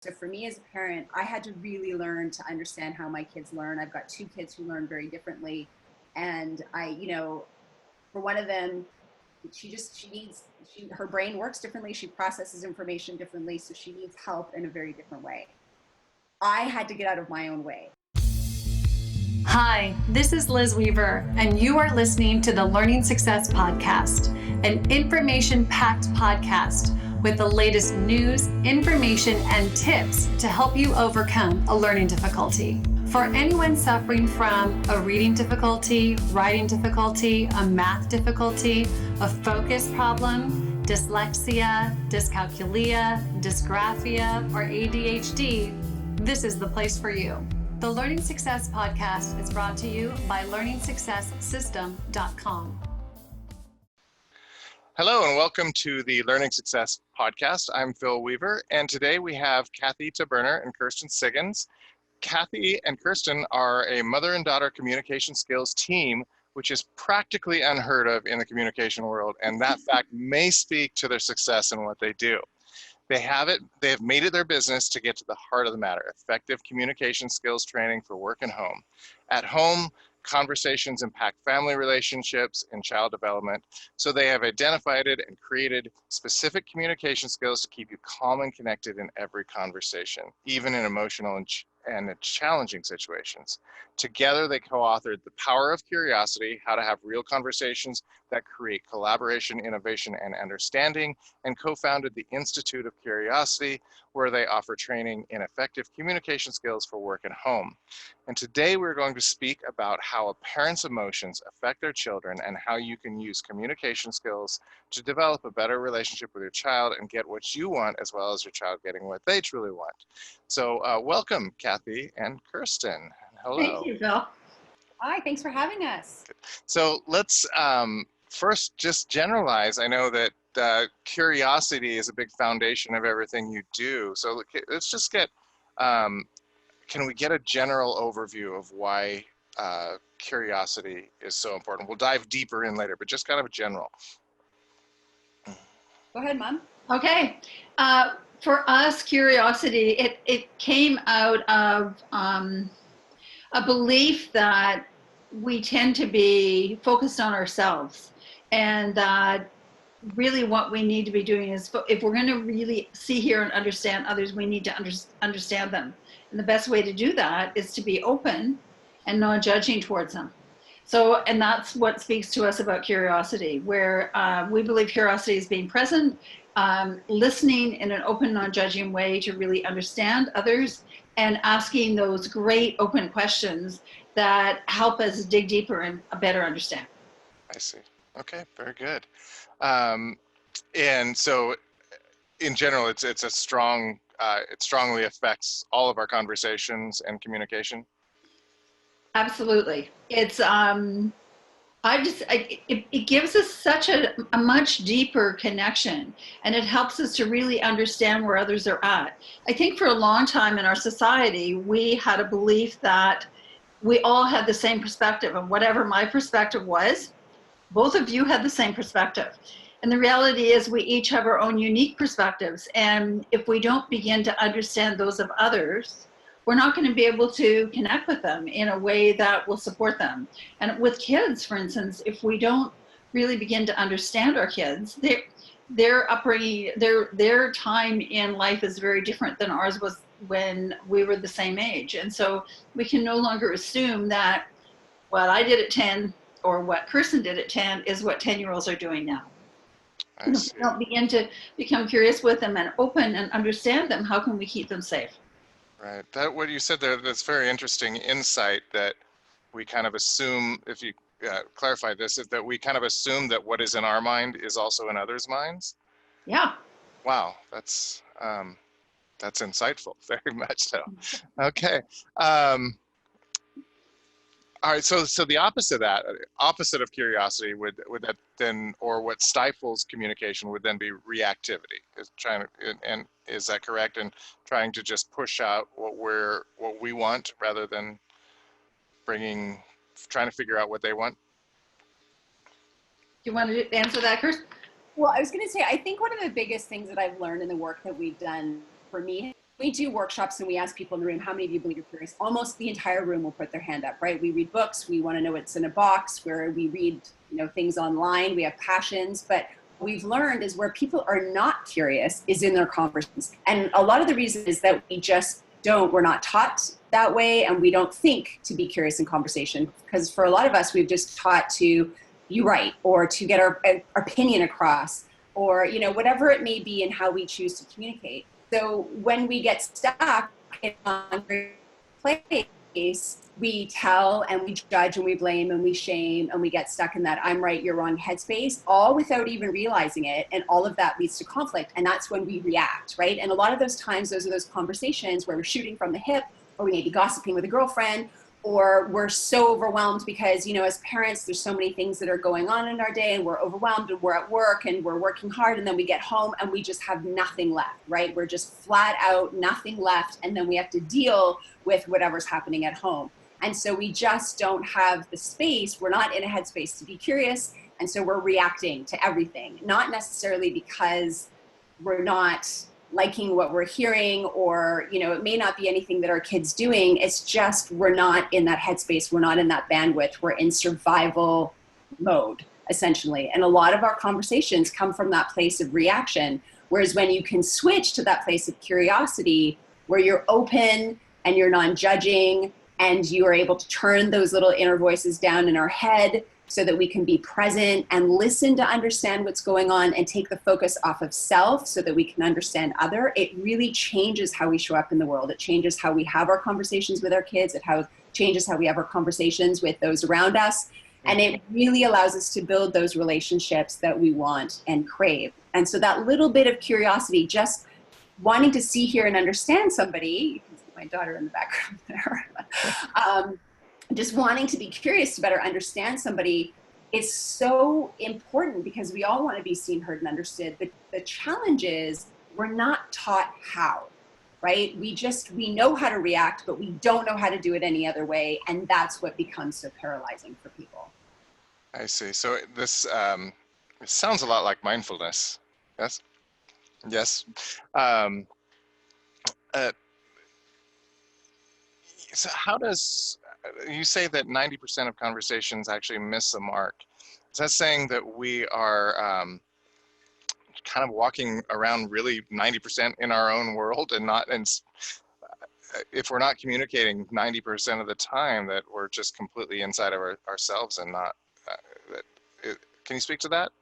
So for me as a parent, I had to really learn to understand how my kids learn. I've got two kids who learn very differently. And for one of them, her brain works differently. She processes information differently. So she needs help in a very different way. I had to get out of my own way. Hi, this is Liz Weaver, and you are listening to the Learning Success Podcast, an information-packed podcast with the latest news, information, and tips to help you overcome a learning difficulty. For anyone suffering from a reading difficulty, writing difficulty, a math difficulty, a focus problem, dyslexia, dyscalculia, dysgraphia, or ADHD, this is the place for you. The Learning Success Podcast is brought to you by learningsuccesssystem.com. Hello and welcome to the Learning Success Podcast. I'm Phil Weaver, and today we have Kathy Taberner and Kirsten Siggins. Kathy and Kirsten are a mother and daughter communication skills team, which is practically unheard of in the communication world, and that fact may speak to their success in what they do. They have made it their business to get to the heart of the matter, effective communication skills training for work and home. At home, conversations impact family relationships and child development, so they have identified it and created specific communication skills to keep you calm and connected in every conversation, even in emotional and challenging situations. Together, they co-authored The Power of Curiosity, How to Have Real Conversations that Create Collaboration, Innovation, and Understanding, and co-founded the Institute of Curiosity, where they offer training in effective communication skills for work and home. And today we're going to speak about how a parent's emotions affect their children and how you can use communication skills to develop a better relationship with your child and get what you want as well as your child getting what they truly want. So welcome, Kathy and Kirsten. Hello. Thank you, Phil. Hi, thanks for having us. So let's first just generalize. I know that curiosity is a big foundation of everything you do. So let's just get, can we get a general overview of why curiosity is so important? We'll dive deeper in later, but just kind of a general. Go ahead, Mom. Okay. For us, curiosity, it came out of a belief that we tend to be focused on ourselves, and that really what we need to be doing is, if we're going to really see, hear, and understand others, we need to understand them. And the best way to do that is to be open and non-judging towards them. So, and that's what speaks to us about curiosity, where we believe curiosity is being present, listening in an open, non-judging way to really understand others, and asking those great open questions that help us dig deeper and better understand. I see. Okay, very good. And so in general, it strongly affects all of our conversations and communication. Absolutely. It's, it gives us such a much deeper connection, and it helps us to really understand where others are at. I think for a long time in our society, we had a belief that we all had the same perspective, and whatever my perspective was, both of you had the same perspective. And the reality is we each have our own unique perspectives, and if we don't begin to understand those of others, we're not going to be able to connect with them in a way that will support them. And with kids, for instance, if we don't really begin to understand our kids, their upbringing, their time in life is very different than ours was when we were the same age. And so we can no longer assume that what I did at 10 or what Kirsten did at 10 is what 10-year-olds are doing now. If we don't begin to become curious with them and open and understand them, how can we keep them safe? Right. That what you said there, that's very interesting insight, that we kind of assume, if you clarify this, is that we kind of assume that what is in our mind is also in others' minds. Yeah. Wow, that's insightful, very much so. Okay. All right, so the opposite of curiosity would that then, or what stifles communication would then be reactivity. And is that correct? And trying to just push out what we want rather than trying to figure out what they want. Do you want to answer that, Kirsten? Well, I was going to say, I think one of the biggest things that I've learned in the work that we've done for me we do workshops and we ask people in the room, how many of you believe you're curious? Almost the entire room will put their hand up, right? We read books, we want to know what's in a box, where we read, things online, we have passions, but what we've learned is where people are not curious is in their conversations. And a lot of the reason is that we're not taught that way, and we don't think to be curious in conversation, because for a lot of us, we've just taught to be right, or to get our opinion across, or, whatever it may be in how we choose to communicate. So when we get stuck in a place, we tell and we judge and we blame and we shame, and we get stuck in that I'm right, you're wrong headspace, all without even realizing it. And all of that leads to conflict. And that's when we react, right? And a lot of those times, those are those conversations where we're shooting from the hip, or we may be gossiping with a girlfriend, or we're so overwhelmed because, as parents, there's so many things that are going on in our day, and we're overwhelmed, and we're at work and we're working hard, and then we get home and we just have nothing left, right? We're just flat out, nothing left. And then we have to deal with whatever's happening at home. And so we just don't have the space. We're not in a headspace to be curious. And so we're reacting to everything, not necessarily because we're not liking what we're hearing, or, it may not be anything that our kid's doing. It's just, we're not in that headspace. We're not in that bandwidth. We're in survival mode, essentially. And a lot of our conversations come from that place of reaction. Whereas when you can switch to that place of curiosity, where you're open and you're non-judging, and you are able to turn those little inner voices down in our head, so that we can be present and listen to understand what's going on, and take the focus off of self so that we can understand other, it really changes how we show up in the world. It changes how we have our conversations with our kids. It changes how we have our conversations with those around us. And it really allows us to build those relationships that we want and crave. And so that little bit of curiosity, just wanting to see, hear, and understand somebody, you can see my daughter in the background there, just wanting to be curious to better understand somebody is so important, because we all want to be seen, heard, and understood. But the challenge is we're not taught how, right? We know how to react, but we don't know how to do it any other way. And that's what becomes so paralyzing for people. I see. So this it sounds a lot like mindfulness. Yes? Yes. So how does, you say that 90% of conversations actually miss the mark. Is that saying that we are kind of walking around really 90% in our own world, and if we're not communicating 90% of the time, that we're just completely inside of ourselves and not, can you speak to that?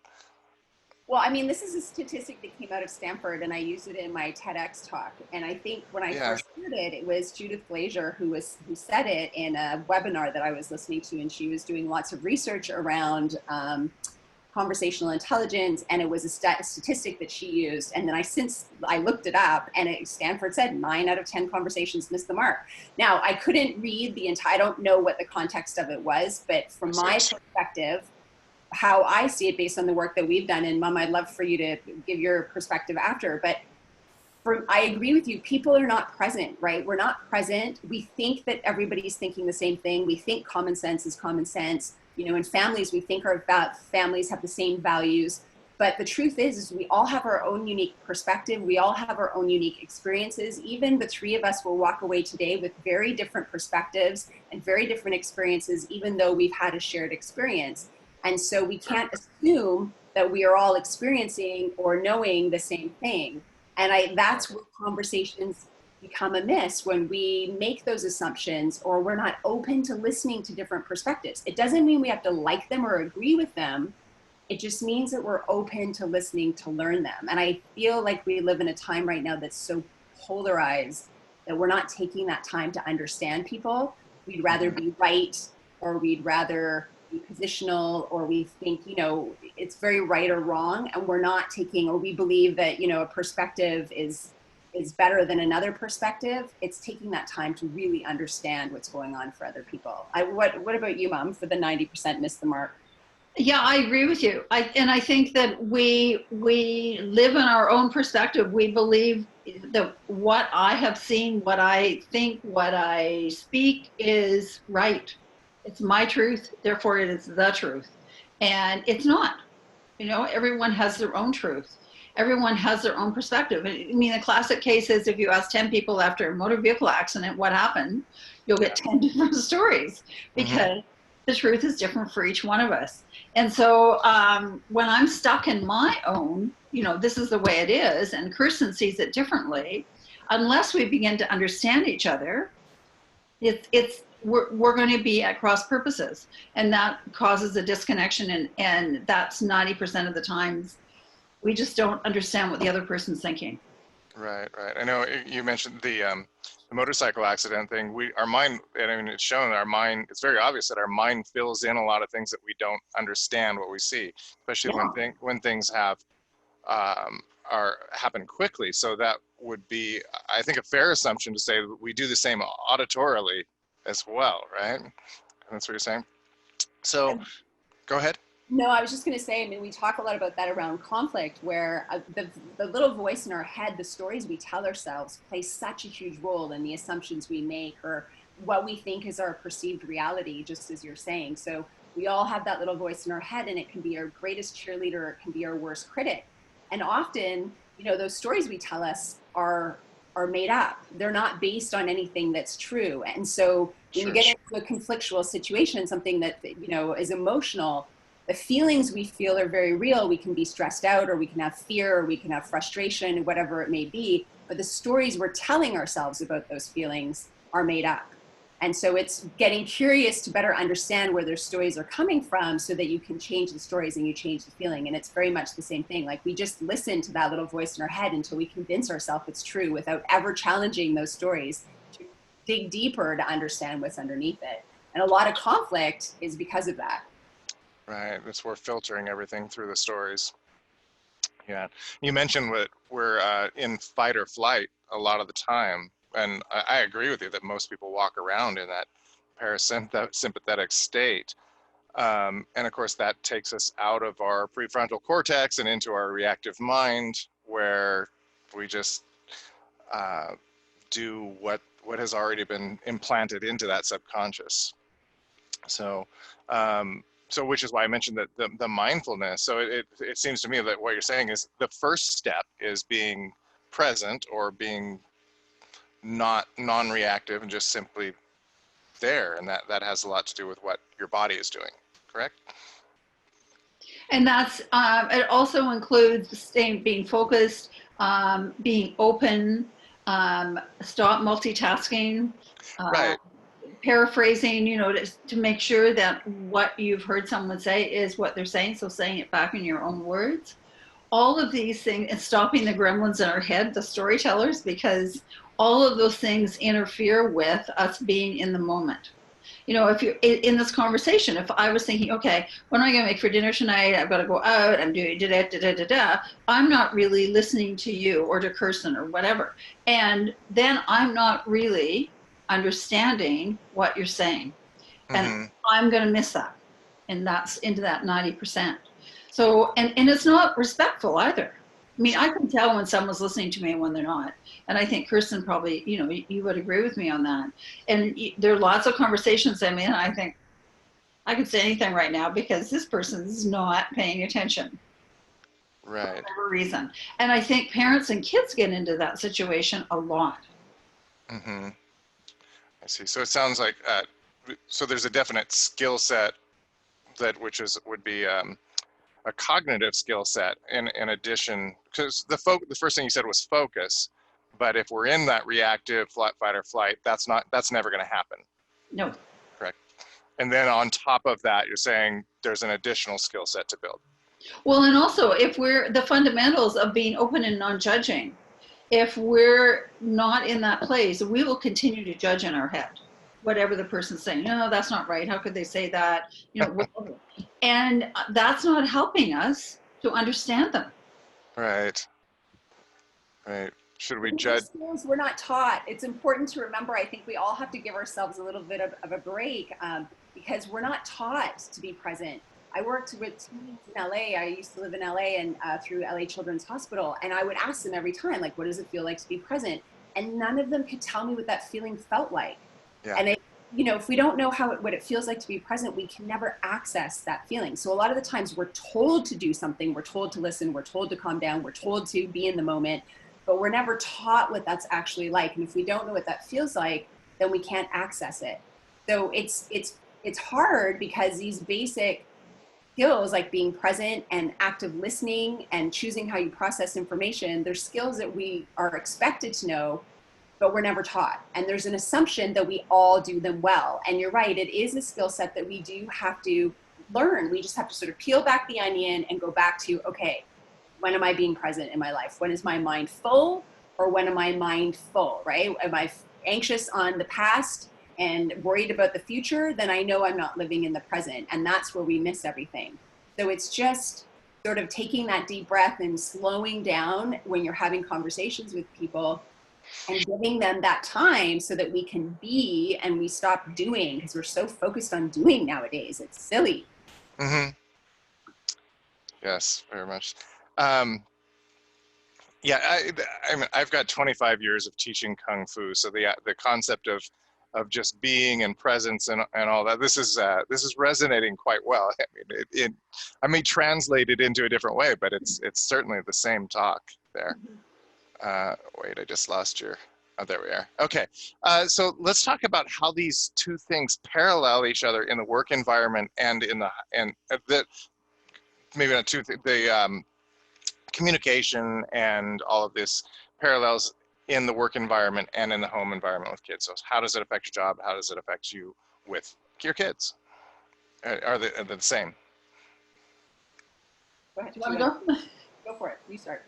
Well, I mean, this is a statistic that came out of Stanford, and I used it in my TEDx talk. And I think when I first heard it, it was Judith Glaser who said it in a webinar that I was listening to, and she was doing lots of research around conversational intelligence, and it was a statistic that she used. And then I looked it up, and Stanford said 9 out of 10 conversations miss the mark. Now, I couldn't read the entire, I don't know what the context of it was, but from my perspective, how I see it based on the work that we've done, and Mom, I'd love for you to give your perspective after, but I agree with you. People are not present, right? We're not present. We think that everybody's thinking the same thing. We think common sense is common sense. In families, we think families have the same values, but the truth is we all have our own unique perspective. We all have our own unique experiences. Even the 3 of us will walk away today with very different perspectives and very different experiences, even though we've had a shared experience. And so we can't assume that we are all experiencing or knowing the same thing. And that's where conversations become amiss, when we make those assumptions, or we're not open to listening to different perspectives. It doesn't mean we have to like them or agree with them. It just means that we're open to listening to learn them. And I feel like we live in a time right now that's so polarized that we're not taking that time to understand people. We'd rather be right, or we'd rather be positional, or we think, it's very right or wrong, and we're not taking, or we believe that, a perspective is better than another perspective. It's taking that time to really understand what's going on for other people. What about you, Mom, for the 90% miss the mark? Yeah, I agree with you. I think that we live in our own perspective. We believe that what I have seen, what I think, what I speak is right. It's my truth, therefore it is the truth. And it's not. Everyone has their own truth. Everyone has their own perspective. I mean, the classic case is if you ask 10 people after a motor vehicle accident what happened, you'll get 10 different stories, because the truth is different for each one of us. And so when I'm stuck in my own, this is the way it is, and Kirsten sees it differently, unless we begin to understand each other, we're going to be at cross purposes, and that causes a disconnection, and that's 90% of the times we just don't understand what the other person's thinking. Right. I know you mentioned the motorcycle accident thing. Our mind, and I mean, it's shown our mind, it's very obvious that our mind fills in a lot of things that we don't understand what we see, especially when things happen quickly. So that would be, I think, a fair assumption to say we do the same auditorily as well, right? That's what you're saying. So go ahead. No, I was just going to say, I mean, we talk a lot about that around conflict, where the little voice in our head, the stories we tell ourselves, play such a huge role in the assumptions we make, or what we think is our perceived reality, just as you're saying. So we all have that little voice in our head, and it can be our greatest cheerleader, or it can be our worst critic. And often, those stories we tell us are made up. They're not based on anything that's true. And so when you get into a conflictual situation, something that, is emotional, the feelings we feel are very real. We can be stressed out, or we can have fear, or we can have frustration, whatever it may be. But the stories we're telling ourselves about those feelings are made up. And so it's getting curious to better understand where those stories are coming from, so that you can change the stories and you change the feeling. And it's very much the same thing. Like, we just listen to that little voice in our head until we convince ourselves it's true, without ever challenging those stories to dig deeper to understand what's underneath it. And a lot of conflict is because of that. Right, it's we're filtering everything through the stories. Yeah, you mentioned we're in fight or flight a lot of the time, and I agree with you that most people walk around in that parasympathetic state, and of course that takes us out of our prefrontal cortex and into our reactive mind, where we just do what has already been implanted into that subconscious. So. So which is why I mentioned that the mindfulness. So it seems to me that what you're saying is the first step is being present, or being not non-reactive and just simply there. And that has a lot to do with what your body is doing, correct? And that's, it also includes being focused, being open, stop multitasking. Right. Paraphrasing, to make sure that what you've heard someone say is what they're saying, so saying it back in your own words. All of these things, and stopping the gremlins in our head, the storytellers, because all of those things interfere with us being in the moment. If you're in this conversation, if I was thinking, okay, what am I going to make for dinner tonight? I've got to go out, I'm doing da-da-da-da-da-da, I'm not really listening to you or to Kirsten or whatever. And then I'm not really understanding what you're saying. And I'm going to miss that. And that's into that 90%. So, and it's not respectful either. I mean, I can tell when someone's listening to me and when they're not. And I think Kirsten probably, you would agree with me on that. And there are lots of conversations I'm in. I think I could say anything right now because this person's not paying attention. Right. For whatever reason. And I think parents and kids get into that situation a lot. I see. So it sounds like, so there's a definite skill set would be a cognitive skill set in addition, because the first thing you said was focus, but if we're in that reactive fight or flight, that's never going to happen. No. Correct. And then on top of that, you're saying there's an additional skill set to build. Well, and also if we're the fundamentals of being open and non-judging, if we're not in that place, we will continue to judge in our head, whatever the person's saying. No, that's not right. How could they say that? And that's not helping us to understand them. Right. Should we judge? Skills we're not taught. It's important to remember, I think we all have to give ourselves a little bit of a break, because we're not taught to be present. I worked with teens in LA. I used to live in LA and through LA Children's Hospital. And I would ask them every time, like, what does it feel like to be present? And none of them could tell me what that feeling felt like. Yeah. And if we don't know what it feels like to be present, we can never access that feeling. So a lot of the times we're told to do something, we're told to listen, we're told to calm down, we're told to be in the moment, but we're never taught what that's actually like. And if we don't know what that feels like, then we can't access it. So it's hard, because these basic skills like being present and active listening and choosing how you process information, they're skills that we are expected to know, but we're never taught. And there's an assumption that we all do them well. And you're right, it is a skill set that we do have to learn. We just have to sort of peel back the onion and go back to, okay, when am I being present in my life? When is my mind full, or when am I mind full, right? Am I anxious on the past and worried about the future? Then I know I'm not living in the present. And that's where we miss everything. So it's just sort of taking that deep breath and slowing down when you're having conversations with people, and giving them that time so that we can be and we stop doing, because we're so focused on doing nowadays. It's silly. Mm-hmm. Yes, very much. Yeah, I mean, I've got 25 years of teaching Kung Fu, so the concept of just being and presence and all that, this is resonating quite well. I mean, I may translate it into a different way, but it's certainly the same talk there. Wait, I just lost your, oh, there we are. Okay, so let's talk about how these two things parallel each other in the work environment and in the maybe not two, the communication and all of this parallels in the work environment and in the home environment with kids. So how does it affect your job? How does it affect you with your kids? Are they the same? Go ahead. Do you want to go? Go for it. You start.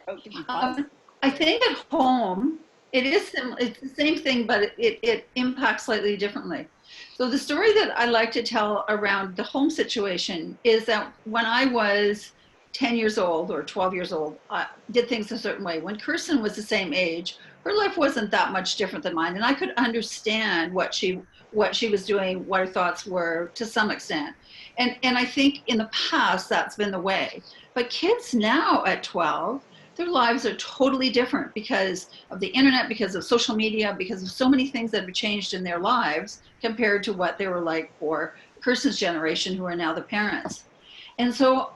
Oh, did you pause? I think at home, it's the same thing, but it impacts slightly differently. So the story that I like to tell around the home situation is that when I was 10 years old or 12 years old, I did things a certain way. When Kirsten was the same age, her life wasn't that much different than mine. And I could understand what she was doing, what her thoughts were to some extent. And I think in the past, that's been the way. But kids now at 12, their lives are totally different because of the internet, because of social media, because of so many things that have changed in their lives compared to what they were like for Kirsten's generation, who are now the parents. And so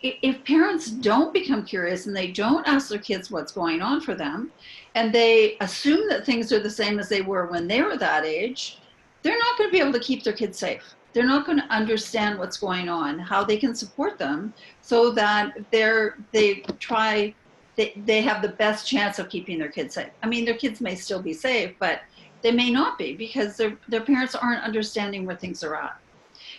if parents don't become curious and they don't ask their kids what's going on for them, and they assume that things are the same as they were when they were that age, they're not going to be able to keep their kids safe. They're not going to understand what's going on, how they can support them so that they have the best chance of keeping their kids safe. I mean, their kids may still be safe, but they may not be because their parents aren't understanding where things are at.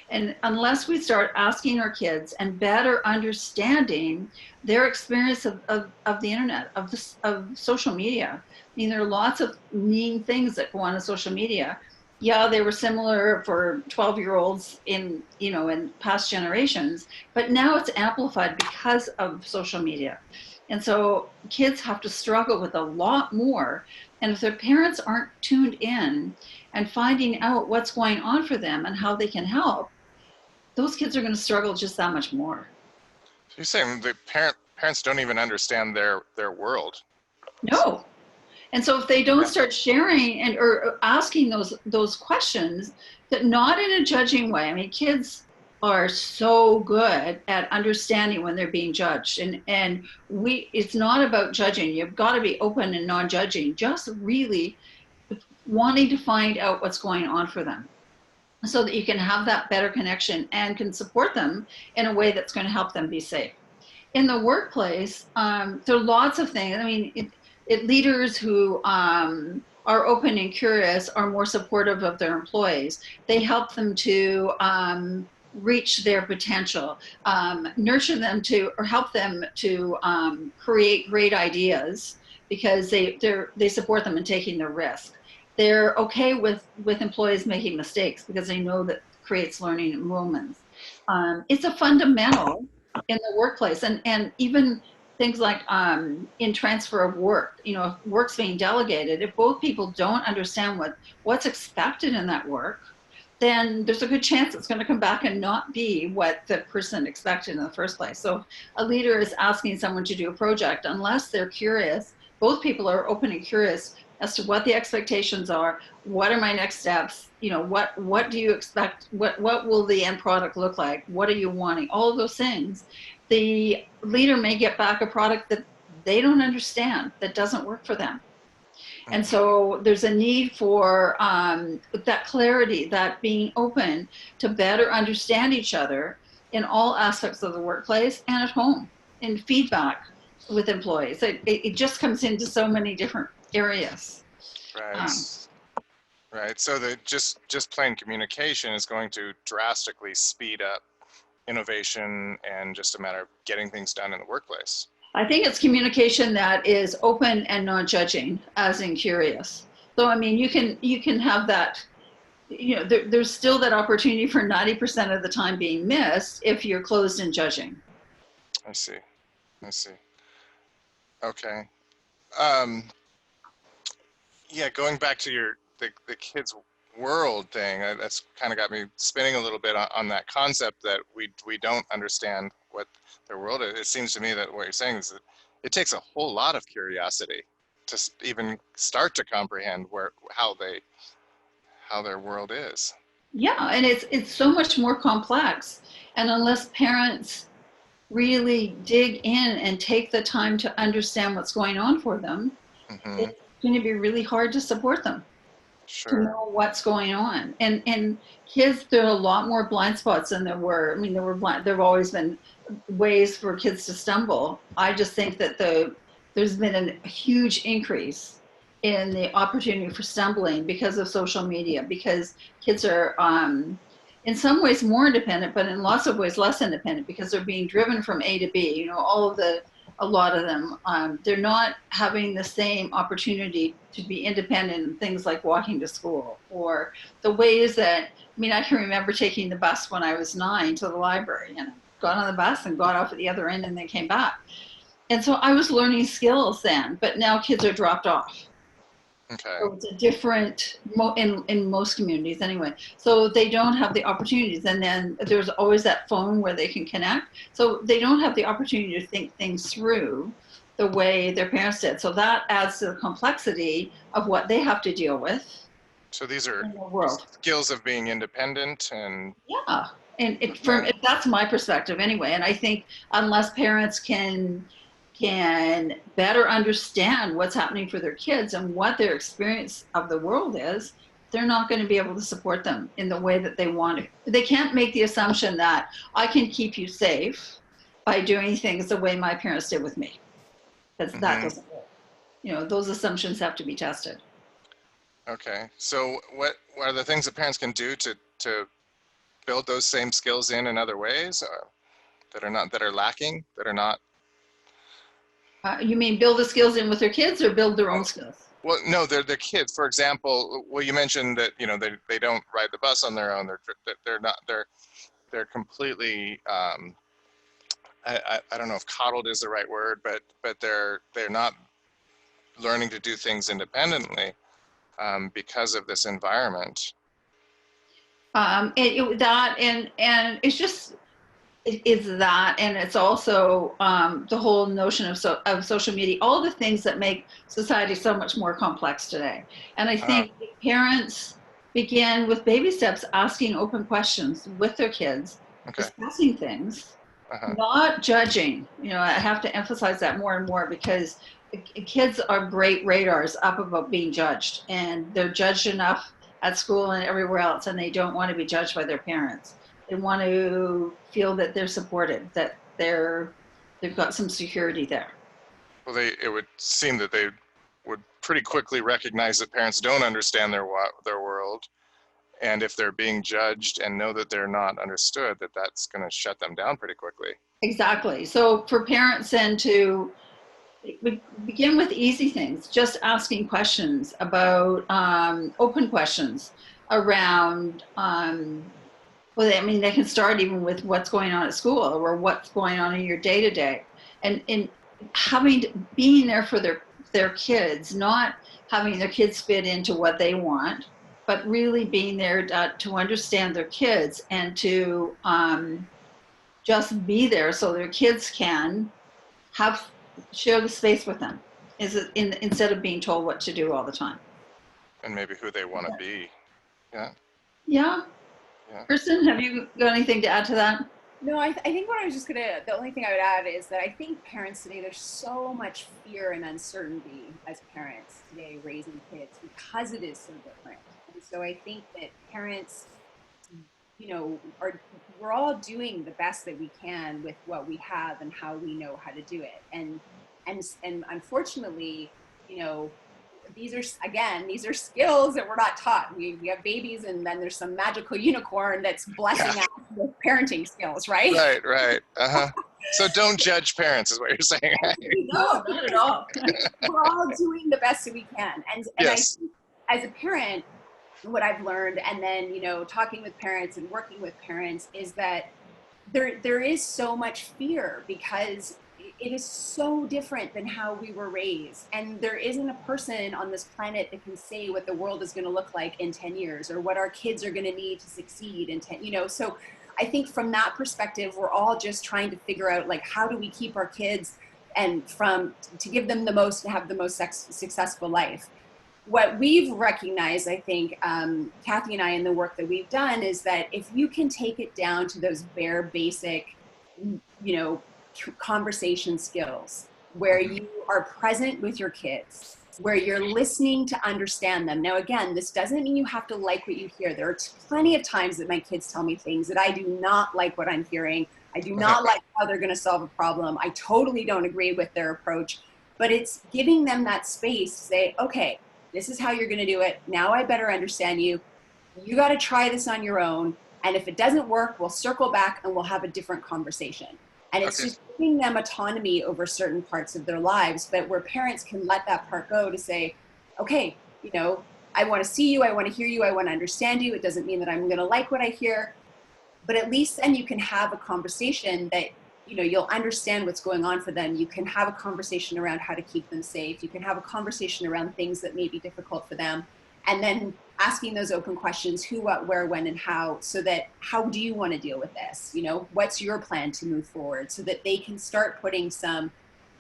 And unless we start asking our kids and better understanding their experience of the internet, of social media. I mean, there are lots of mean things that go on in social media. Yeah, they were similar for 12-year-olds in past generations, but now it's amplified because of social media. And so kids have to struggle with a lot more. And if their parents aren't tuned in and finding out what's going on for them and how they can help, those kids are going to struggle just that much more. So you're saying the parents don't even understand their world? No. And so if they don't start sharing or asking those questions, that not in a judging way. I mean, kids are so good at understanding when they're being judged. And it's not about judging. You've got to be open and non-judging, just really wanting to find out what's going on for them so that you can have that better connection and can support them in a way that's going to help them be safe. In the workplace, there are lots of things. I mean, leaders who are open and curious are more supportive of their employees. They help them to reach their potential, nurture them or help them to create great ideas because they support them in taking the risk. They're okay with employees making mistakes because they know that creates learning and moments. It's a fundamental in the workplace, and even things like in transfer of work, if work's being delegated, if both people don't understand what's expected in that work, then there's a good chance it's going to come back and not be what the person expected in the first place. So a leader is asking someone to do a project, unless they're curious, both people are open and curious as to what the expectations are, what are my next steps, what do you expect, what will the end product look like, what are you wanting, all of those things, the leader may get back a product that they don't understand, that doesn't work for them. And so there's a need for that clarity, that being open to better understand each other in all aspects of the workplace and at home, and feedback with employees. It just comes into so many different areas. Right. Right. So just plain communication is going to drastically speed up innovation and just a matter of getting things done in the workplace. I think it's communication that is open and non-judging, as in curious. So, I mean, you can have that, there's still that opportunity for 90% of the time being missed if you're closed and judging. I see. Okay. Yeah, going back to the kids' world thing, that's kind of got me spinning a little bit on that concept that we don't understand what their world is. It seems to me that what you're saying is that it takes a whole lot of curiosity to even start to comprehend how their world is. Yeah, and it's so much more complex. And unless parents really dig in and take the time to understand what's going on for them, it's going to be really hard to support them. Sure. To know what's going on. And kids, there are a lot more blind spots than there were. I mean, there have always been ways for kids to stumble. I just think that there's been a huge increase in the opportunity for stumbling because of social media, because kids are in some ways more independent, but in lots of ways less independent, because they're being driven from A to B. A lot of them, they're not having the same opportunity to be independent in things like walking to school, or the ways that, I can remember taking the bus when I was 9 to the library, and got on the bus and got off at the other end and then came back. And so I was learning skills then, but now kids are dropped off. Okay. So it's a different, in most communities anyway. So they don't have the opportunities. And then there's always that phone where they can connect. So they don't have the opportunity to think things through the way their parents did. So that adds to the complexity of what they have to deal with. So these are in the world. Skills of being independent and. Yeah. And that's my perspective anyway. And I think unless parents can better understand what's happening for their kids and what their experience of the world is, they're not going to be able to support them in the way that they want to. They can't make the assumption that I can keep you safe by doing things the way my parents did with me. Because that doesn't work. Those assumptions have to be tested. Okay. So what are the things that parents can do to build those same skills in other ways that are lacking, that are not? You mean build the skills in with their kids or build their own skills? Well, no, they're kids. For example, you mentioned that they don't ride the bus on their own. They're completely I don't know if coddled is the right word, but they're not learning to do things independently because of this environment. It's just. It's that, and it's also the whole notion of social media, all the things that make society so much more complex today. And I think parents begin with baby steps, asking open questions with their kids, discussing things, not judging. I have to emphasize that more and more, because kids are great radars up about being judged, and they're judged enough at school and everywhere else, and they don't want to be judged by their parents. They want to feel that they're supported, that they've got some security there. Well, it would seem that they would pretty quickly recognize that parents don't understand their world, and if they're being judged and know that they're not understood, that's going to shut them down pretty quickly. Exactly. So for parents then to begin with easy things, just asking questions about open questions around. They can start even with what's going on at school or what's going on in your day-to-day, and being there for their kids, not having their kids fit into what they want, but really being there to understand their kids and to just be there so their kids can share the space with them instead of being told what to do all the time. And maybe who they want to be. Yeah. Yeah. Yeah. Kirsten, have you got anything to add to that? No, I think what I was just the only thing I would add is that I think parents today, there's so much fear and uncertainty as parents today raising kids because it is so different. And so I think that parents, we're all doing the best that we can with what we have and how we know how to do it. And unfortunately, these are skills that we're not taught. We have babies, and then there's some magical unicorn that's blessing us with parenting skills, right? Right. So don't judge parents is what you're saying, right? No, not at all. We're all doing the best that we can. And Yes. I think as a parent, what I've learned, and then, talking with parents and working with parents, is that there is so much fear because it is so different than how we were raised. And there isn't a person on this planet that can say what the world is going to look like in 10 years or what our kids are going to need to succeed in 10, so I think from that perspective, we're all just trying to figure out, like, how do we keep our kids and to give them the most and have the most successful life. What we've recognized, I think, Kathy and I, in the work that we've done, is that if you can take it down to those bare basic, conversation skills, where you are present with your kids, where you're listening to understand them. Now, again, this doesn't mean you have to like what you hear. There are plenty of times that my kids tell me things that I do not like what I'm hearing. I do not like how they're going to solve a problem. I totally don't agree with their approach, but it's giving them that space to say, okay, this is how you're going to do it. Now I better understand you. You got to try this on your own. And if it doesn't work, we'll circle back and we'll have a different conversation. And it's just giving them autonomy over certain parts of their lives, but where parents can let that part go to say, okay, I want to see you, I want to hear you, I want to understand you. It doesn't mean that I'm going to like what I hear, but at least then you can have a conversation that, you'll understand what's going on for them. You can have a conversation around how to keep them safe. You can have a conversation around things that may be difficult for them. And then asking those open questions, who, what, where, when, and how, so that how do you want to deal with this? What's your plan to move forward, so that they can start putting some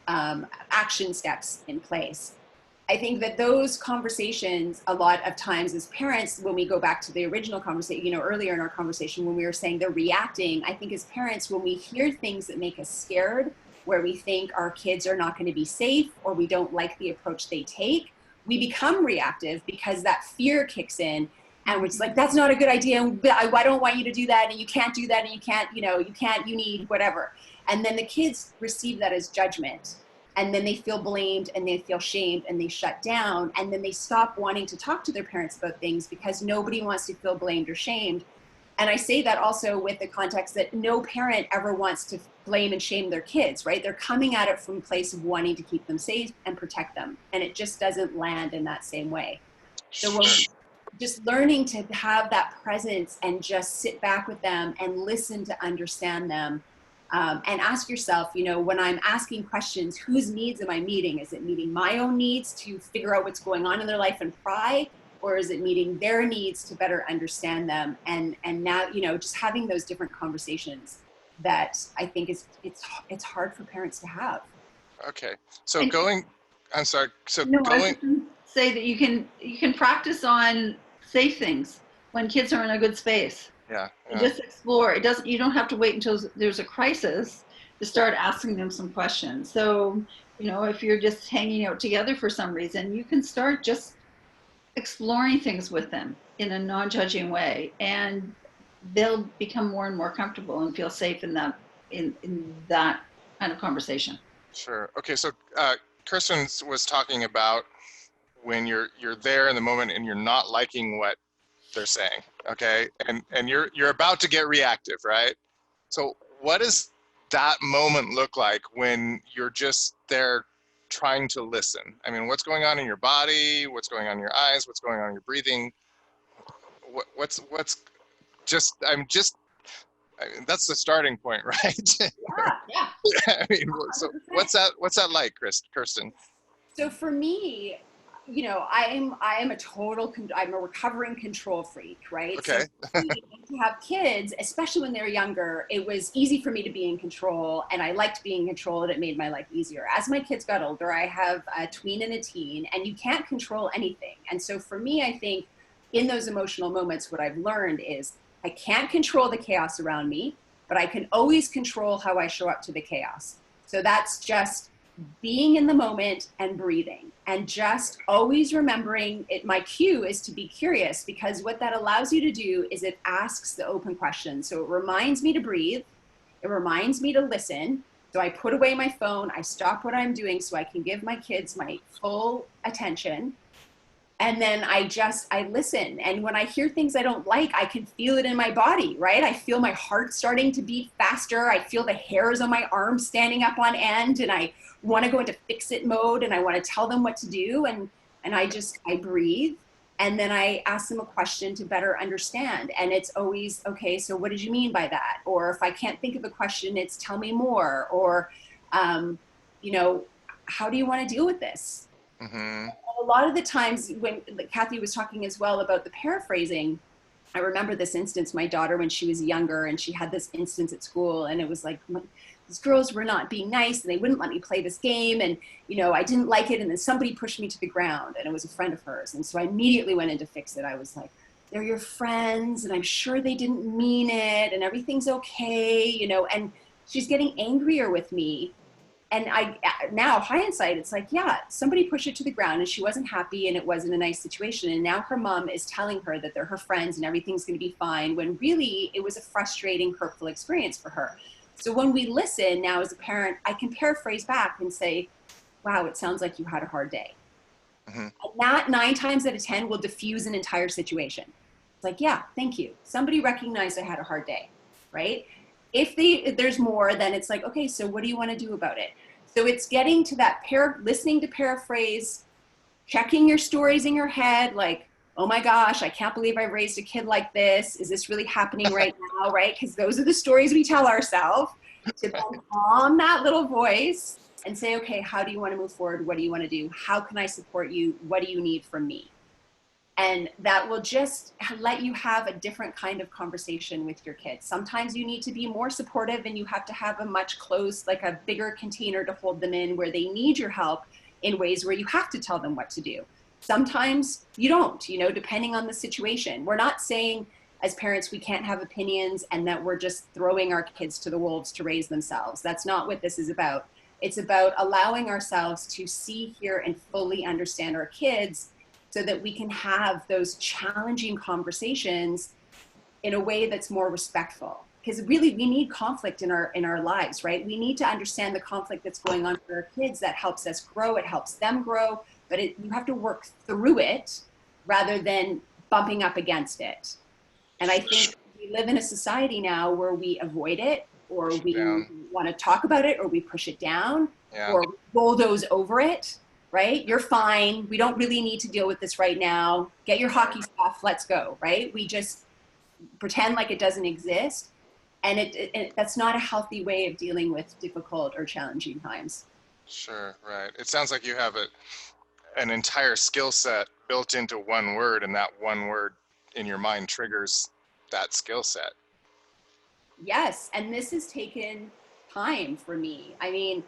action steps in place. I think that those conversations, a lot of times as parents, when we go back to the original conversation, earlier in our conversation, when we were saying they're reacting, I think as parents, when we hear things that make us scared, where we think our kids are not going to be safe, or we don't like the approach they take, we become reactive because that fear kicks in, and it's like, that's not a good idea. And I don't want you to do that. And you can't do that. And you can't, you need whatever. And then the kids receive that as judgment. And then they feel blamed and they feel shamed and they shut down. And then they stop wanting to talk to their parents about things because nobody wants to feel blamed or shamed. And I say that also with the context that no parent ever wants to blame and shame their kids, right? They're coming at it from a place of wanting to keep them safe and protect them. And it just doesn't land in that same way. So when just learning to have that presence and just sit back with them and listen to understand them, and ask yourself, when I'm asking questions, whose needs am I meeting? Is it meeting my own needs to figure out what's going on in their life and pry? Or is it meeting their needs to better understand them? And now, just having those different conversations that I think it's hard for parents to have. Okay. So I'm sorry. So no, I was going to say that you can practice on safe things when kids are in a good space. Yeah. Just explore. You don't have to wait until there's a crisis to start asking them some questions. So, if you're just hanging out together for some reason, you can start just exploring things with them in a non-judging way, and they'll become more and more comfortable and feel safe in that kind of conversation. Sure. Okay. So Kirsten was talking about when you're there in the moment and you're not liking what they're saying, okay, and you're about to get reactive, right? So what does that moment look like when you're just there trying to listen? I mean, what's going on in your body? What's going on in your eyes? What's going on in your breathing? What's just I mean, that's the starting point, right? Yeah. I mean, so what's that like, Kirsten? So for me, I'm a recovering control freak, right? So Okay. to have kids, especially when they're younger, it was easy for me to be in control, and I liked being in control, and it made my life easier. As my kids got older, I have a tween and a teen, and you can't control anything. And so for me, I think in those emotional moments, what I've learned is I can't control the chaos around me, but I can always control how I show up to the chaos. So that's just being in the moment and breathing, and just always remembering it. My cue is to be curious, because what that allows you to do is it asks the open questions. So it reminds me to breathe. It reminds me to listen. So I put away my phone. I stop what I'm doing so I can give my kids my full attention. And then I listen. And when I hear things I don't like, I can feel it in my body, right? I feel my heart starting to beat faster. I feel the hairs on my arms standing up on end, and I want to go into fix it mode, and I want to tell them what to do. And I breathe. And then I ask them a question to better understand. And it's always, okay, so what did you mean by that? Or if I can't think of a question, it's tell me more. Or, how do you want to deal with this? Mm-hmm. A lot of the times when Kathy was talking as well about the paraphrasing, I remember this instance, my daughter, when she was younger, and she had this instance at school, and it was like, these girls were not being nice, and they wouldn't let me play this game, and, I didn't like it, and then somebody pushed me to the ground, and it was a friend of hers. And so I immediately went in to fix it. I was like, they're your friends, and I'm sure they didn't mean it, and everything's okay, and she's getting angrier with me. And now hindsight, it's like, yeah, somebody pushed her to the ground and she wasn't happy, and it wasn't a nice situation. And now her mom is telling her that they're her friends and everything's going to be fine, when really it was a frustrating, hurtful experience for her. So when we listen now as a parent, I can paraphrase back and say, wow, it sounds like you had a hard day. Mm-hmm. And that 9 times out of 10 will diffuse an entire situation. It's like, yeah, thank you. Somebody recognized I had a hard day, right? If there's more, then it's like, okay, so what do you want to do about it? So it's getting to that listening to paraphrase, checking your stories in your head, like, oh my gosh, I can't believe I raised a kid like this. Is this really happening right now, right? Because those are the stories we tell ourselves. To then calm that little voice and say, okay, how do you want to move forward? What do you want to do? How can I support you? What do you need from me? And that will just let you have a different kind of conversation with your kids. Sometimes you need to be more supportive, and you have to have a much close, like a bigger container to hold them in, where they need your help in ways where you have to tell them what to do. Sometimes you don't, depending on the situation. We're not saying as parents we can't have opinions and that we're just throwing our kids to the wolves to raise themselves. That's not what this is about. It's about allowing ourselves to see, hear, and fully understand our kids, so that we can have those challenging conversations in a way that's more respectful. Because really, we need conflict in our lives, right? We need to understand the conflict that's going on for our kids. That helps us grow. It helps them grow. But you have to work through it rather than bumping up against it. And I think we live in a society now where we avoid it, or we want to talk about it, or we push it down, or bulldoze over it. Right? You're fine. We don't really need to deal with this right now. Get your hockey stuff. Let's go. Right? We just pretend like it doesn't exist. And that's not a healthy way of dealing with difficult or challenging times. Sure, right. It sounds like you have an entire skill set built into one word, and that one word in your mind triggers that skill set. Yes. And this has taken time for me. I mean,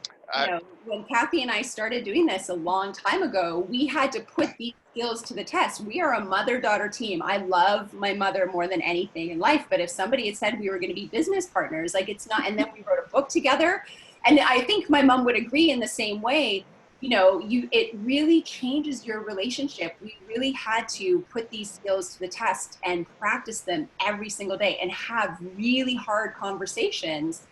when Kathy and I started doing this a long time ago, we had to put these skills to the test. We are a mother-daughter team. I love my mother more than anything in life. But if somebody had said we were going to be business partners, like, it's not, and then we wrote a book together. And I think my mom would agree in the same way, it really changes your relationship. We really had to put these skills to the test and practice them every single day and have really hard conversations,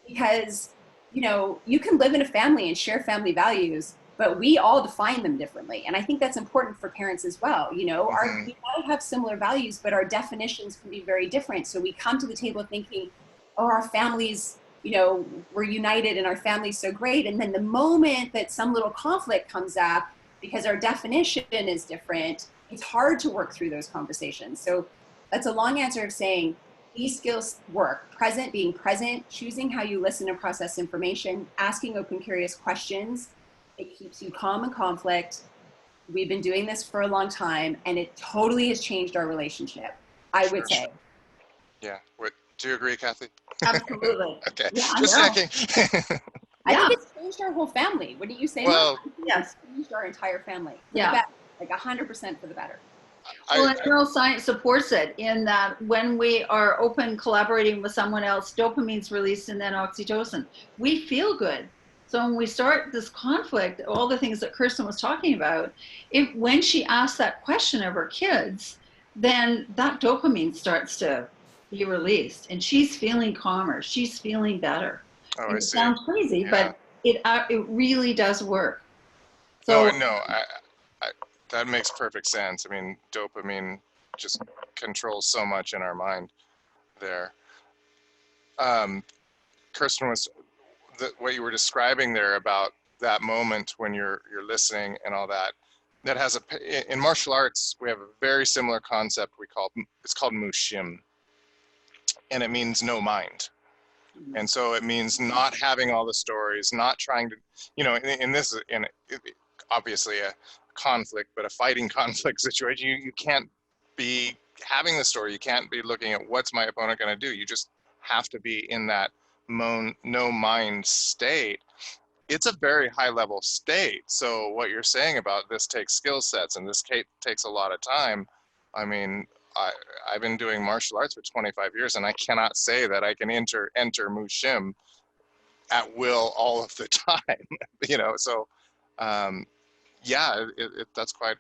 because you can live in a family and share family values, but we all define them differently. And I think that's important for parents as well. We might have similar values, but our definitions can be very different. So we come to the table thinking, oh, our families, we're united and our family's so great. And then the moment that some little conflict comes up, because our definition is different, it's hard to work through those conversations. So that's a long answer of saying, these skills work. Being present, choosing how you listen and process information, asking open, curious questions. It keeps you calm in conflict. we've been doing this for a long time, and it totally has changed our relationship, I would say. Yeah. Do you agree, Kathy? Absolutely. Okay. Yeah, I Just know. checking. I Yeah. think it's changed our whole family. Wouldn't you say, Well, Mom? I think Yes. it's changed our entire family for Yeah. the better, like 100% for the better. Well, and neuroscience supports it in that when we are open, collaborating with someone else, dopamine's released and then oxytocin. We feel good. So when we start this conflict, all the things that Kirsten was talking about, when she asks that question of her kids, then that dopamine starts to be released and she's feeling calmer. She's feeling better. oh, And I it see. sounds crazy, Yeah. but it really does work. No, So no, that makes perfect sense. I mean, dopamine just controls so much in our mind there. Kirsten, what you were describing there about that moment when you're listening and all that, that has in martial arts, we have a very similar concept it's called mushim, and it means no mind. And so it means not having all the stories, not trying to, obviously a conflict, but a fighting conflict situation, you can't be having the story. You can't be looking at what's my opponent going to do. You just have to be in that no mind state. It's a very high level state. So what you're saying about this takes skill sets, and this takes a lot of time. I mean, I've been doing martial arts for 25 years, and I cannot say that I can enter Mushim at will all of the time, so yeah, that's quite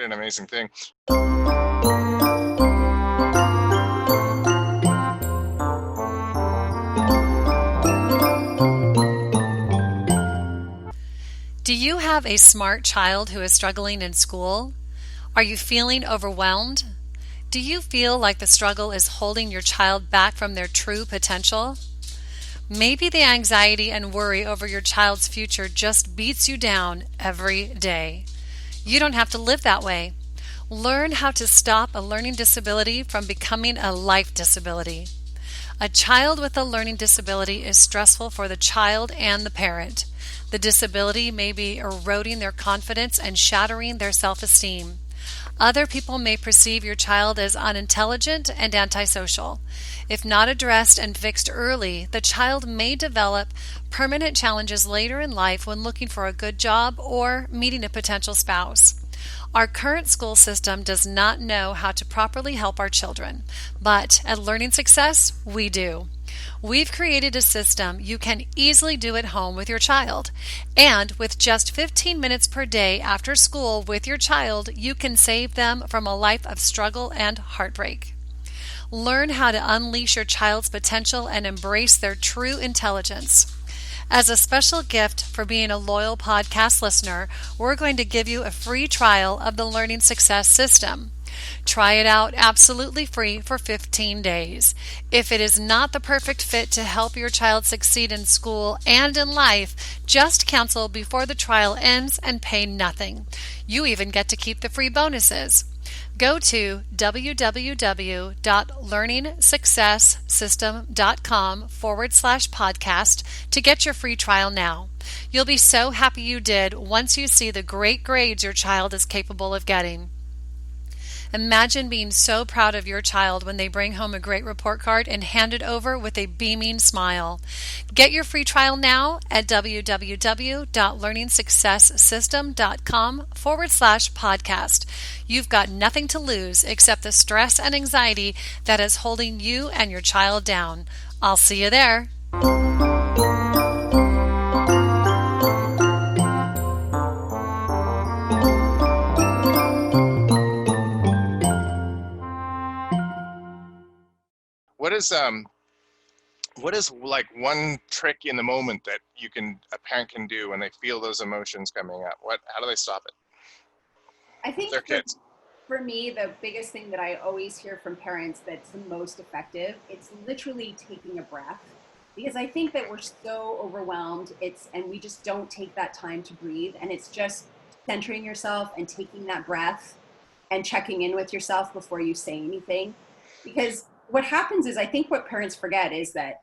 an amazing thing. Do you have a smart child who is struggling in school? Are you feeling overwhelmed? Do you feel like the struggle is holding your child back from their true potential? Maybe the anxiety and worry over your child's future just beats you down every day. You don't have to live that way. Learn how to stop a learning disability from becoming a life disability. A child with a learning disability is stressful for the child and the parent. The disability may be eroding their confidence and shattering their self-esteem. Other people may perceive your child as unintelligent and antisocial. If not addressed and fixed early, the child may develop permanent challenges later in life when looking for a good job or meeting a potential spouse. Our current school system does not know how to properly help our children, but at Learning Success, we do. We've created a system you can easily do at home with your child. And with just 15 minutes per day after school with your child, you can save them from a life of struggle and heartbreak. Learn how to unleash your child's potential and embrace their true intelligence. As a special gift for being a loyal podcast listener, we're going to give you a free trial of the Learning Success system. Try it out absolutely free for 15 days. If it is not the perfect fit to help your child succeed in school and in life, just cancel before the trial ends and pay nothing. You even get to keep the free bonuses. Go to www.learningsuccesssystem.com/podcast to get your free trial now. You'll be so happy you did once you see the great grades your child is capable of getting. Imagine being so proud of your child when they bring home a great report card and hand it over with a beaming smile. Get your free trial now at www.learningsuccesssystem.com/podcast. You've got nothing to lose except the stress and anxiety that is holding you and your child down. I'll see you there. What is like one trick in the moment that a parent can do when they feel those emotions coming up? How do they stop it? I think Their kids. For me, the biggest thing that I always hear from parents that's the most effective, it's literally taking a breath. Because I think that we're so overwhelmed, and we just don't take that time to breathe. And it's just centering yourself and taking that breath and checking in with yourself before you say anything. Because what happens is, I think what parents forget is that,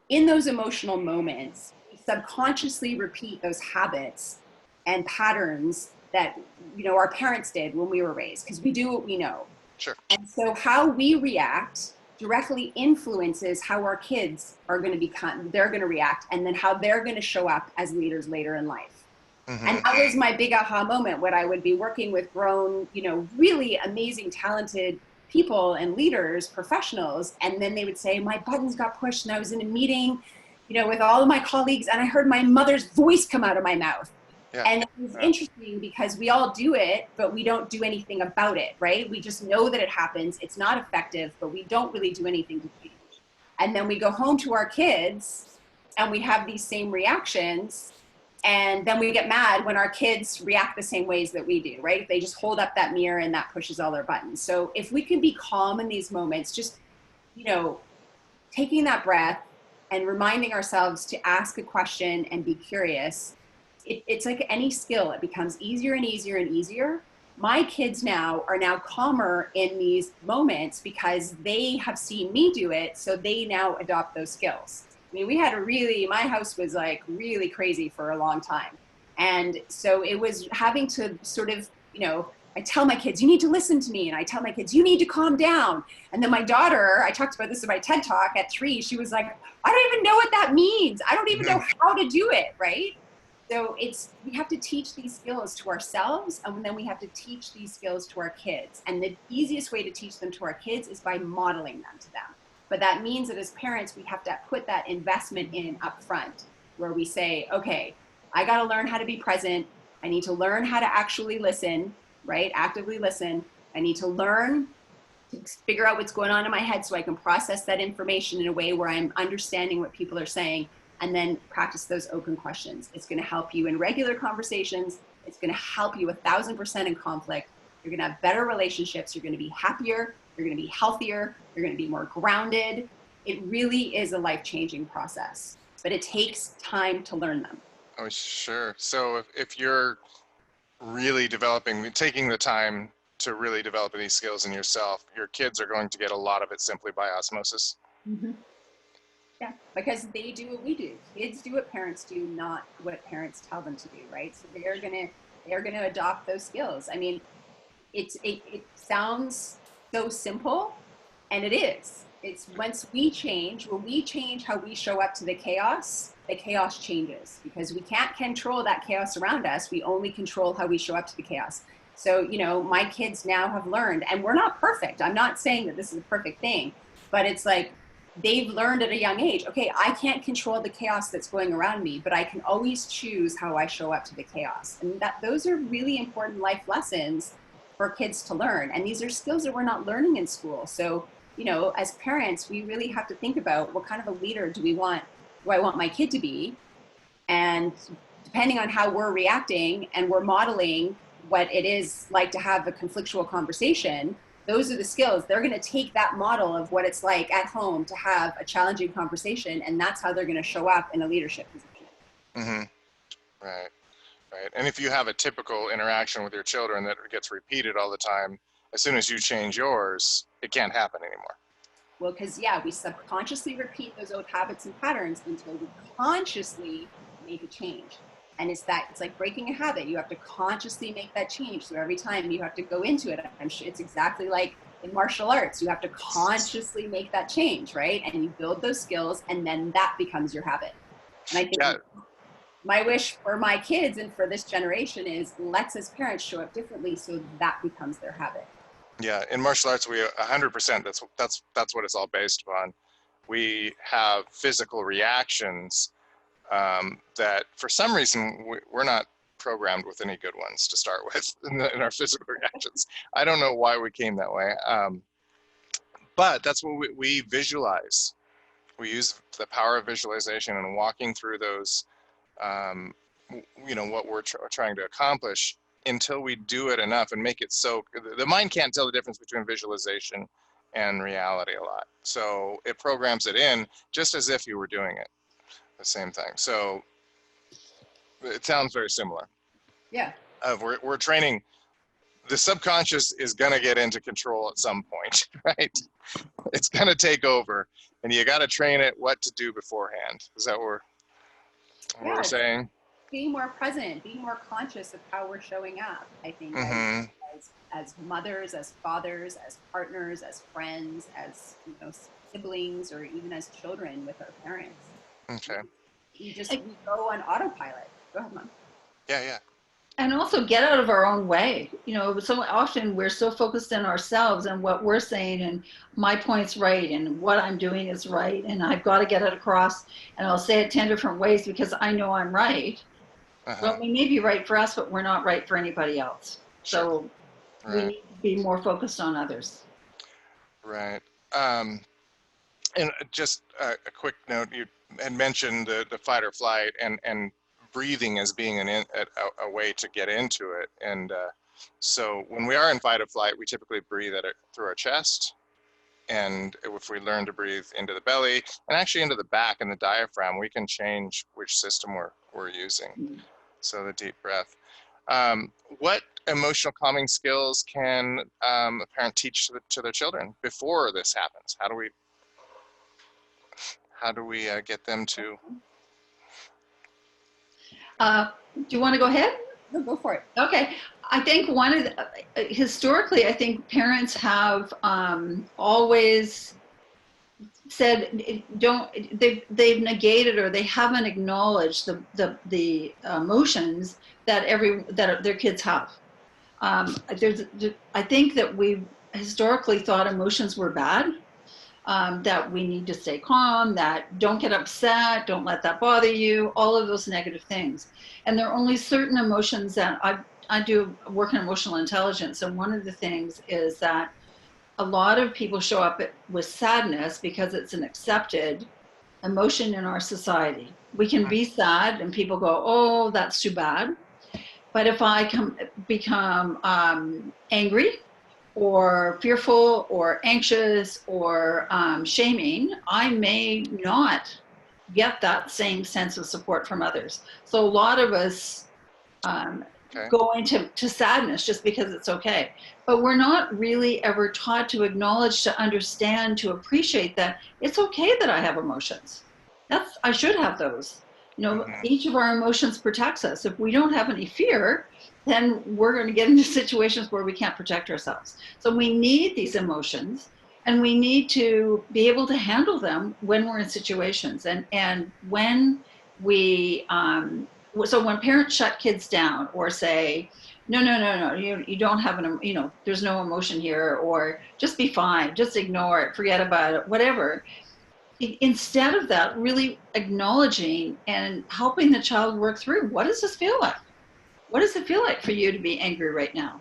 in those emotional moments, we subconsciously repeat those habits and patterns that our parents did when we were raised, because we do what we know. Sure. And so how we react directly influences how our kids are going to become, they're going to react, and then how they're going to show up as leaders later in life. Mm-hmm. And that was my big aha moment when I would be working with grown, really amazing, talented people and leaders, professionals. And then they would say, my buttons got pushed and I was in a meeting, with all of my colleagues, and I heard my mother's voice come out of my mouth. Yeah. And it was interesting because we all do it, but we don't do anything about it, right? We just know that it happens. It's not effective, but we don't really do anything to change. And then we go home to our kids and we have these same reactions. And then we get mad when our kids react the same ways that we do, right? If they just hold up that mirror and that pushes all their buttons. So if we can be calm in these moments, just, taking that breath and reminding ourselves to ask a question and be curious, it's like any skill. It becomes easier and easier and easier. My kids now are calmer in these moments because they have seen me do it. So they now adopt those skills. I mean, my house was like really crazy for a long time. And so it was having to sort of, I tell my kids, you need to listen to me. And I tell my kids, you need to calm down. And then my daughter, I talked about this in my TED Talk at 3, she was like, I don't even know what that means. I don't even know how to do it, right? So we have to teach these skills to ourselves, and then we have to teach these skills to our kids. And the easiest way to teach them to our kids is by modeling them to them. But that means that as parents, we have to put that investment in up front, where we say, okay, I got to learn how to be present. I need to learn how to actually listen, right? Actively listen. I need to learn to figure out what's going on in my head so I can process that information in a way where I'm understanding what people are saying, and then practice those open questions. It's going to help you in regular conversations. It's going to help you 1,000% in conflict. You're going to have better relationships. You're going to be happier. You're going to be healthier. You're going to be more grounded. It really is a life-changing process, but it takes time to learn them. Oh, sure. So if you're really taking the time to really develop these skills in yourself, your kids are going to get a lot of it simply by osmosis. Mm-hmm. Yeah, because they do what we do. Kids do what parents do, not what parents tell them to do, right? So they're gonna adopt those skills. I mean, it sounds so simple, and it is. It's when we change how we show up to the chaos changes, because we can't control that chaos around us. We only control how we show up to the chaos. So, my kids now have learned, and we're not perfect. I'm not saying that this is a perfect thing, but it's like, they've learned at a young age, okay, I can't control the chaos that's going around me, but I can always choose how I show up to the chaos. And those are really important life lessons for kids to learn. And these are skills that we're not learning in school. So, as parents, we really have to think about, what kind of a leader do I want my kid to be? And depending on how we're reacting and we're modeling what it is like to have a conflictual conversation, those are the skills. They're going to take that model of what it's like at home to have a challenging conversation, and that's how they're going to show up in a leadership position. Mm-hmm. Right. And if you have a typical interaction with your children that gets repeated all the time, as soon as you change yours, it can't happen anymore. Well, because, we subconsciously repeat those old habits and patterns until we consciously make a change. And it's like breaking a habit. You have to consciously make that change. So every time you have to go into it, I'm sure it's exactly like in martial arts. You have to consciously make that change, right? And you build those skills, and then that becomes your habit. And I think my wish for my kids and for this generation is, let's as parents show up differently so that becomes their habit. Yeah, in martial arts, we 100%. That's what it's all based upon. We have physical reactions that for some reason we're not programmed with any good ones to start with in our physical reactions. I don't know why we came that way, but that's what we visualize. We use the power of visualization and walking through those, what we're trying to accomplish, until we do it enough and make it so the mind can't tell the difference between visualization and reality a lot. So it programs it in just as if you were doing it. The same thing. So it sounds very similar. Yeah. We're training. The subconscious is going to get into control at some point, right? It's going to take over, and you got to train it what to do beforehand. Is that what we're saying? being more present, being more conscious of how we're showing up, I think, Mm-hmm. as mothers, as fathers, as partners, as friends, as siblings, or even as children with our parents. Okay. We go on autopilot. Go ahead, Mom. Yeah, yeah. And also get out of our own way. So often we're so focused on ourselves and what we're saying and my point's right and what I'm doing is right and I've got to get it across and I'll say it 10 different ways because I know I'm right. Uh-huh. Well, we may be right for us, but we're not right for anybody else. Sure. So we Right. need to be more focused on others. Right. And just a quick note, you had mentioned the fight or flight and breathing as being a way to get into it. And so when we are in fight or flight, we typically breathe through our chest. And if we learn to breathe into the belly and actually into the back and the diaphragm, we can change which system we're using. So the deep breath. What emotional calming skills can a parent teach to their children before this happens? How do we get them to? Do you want to go ahead? No, go for it. Okay. I think historically, I think parents have always said they've negated or they haven't acknowledged the emotions that their kids have. I think that we historically thought emotions were bad. That we need to stay calm, that don't get upset, don't let that bother you, all of those negative things. And there are only certain emotions that I do work in emotional intelligence. And one of the things is that a lot of people show up with sadness because it's an accepted emotion in our society. We can be sad and people go, oh, that's too bad. But if I become angry, or fearful or anxious or shaming, I may not get that same sense of support from others. So a lot of us go into sadness just because it's okay. But we're not really ever taught to acknowledge, to understand, to appreciate that it's okay that I have emotions. I should have those. Each of our emotions protects us. If we don't have any fear, then we're going to get into situations where we can't protect ourselves. So we need these emotions and we need to be able to handle them when we're in situations. And when so when parents shut kids down or say, no, you don't have there's no emotion here, or just be fine, just ignore it, forget about it, whatever. Instead of that, really acknowledging and helping the child work through, what does this feel like? What does it feel like for you to be angry right now?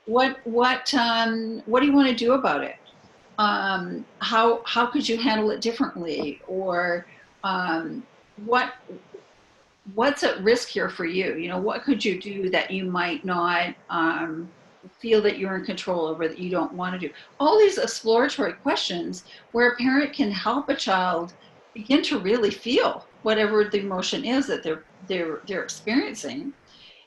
What do you want to do about it? How could you handle it differently? Or what's at risk here for you? What could you do that you might not feel that you're in control over, that you don't want to do? All these exploratory questions where a parent can help a child begin to really feel whatever the emotion is that they're experiencing,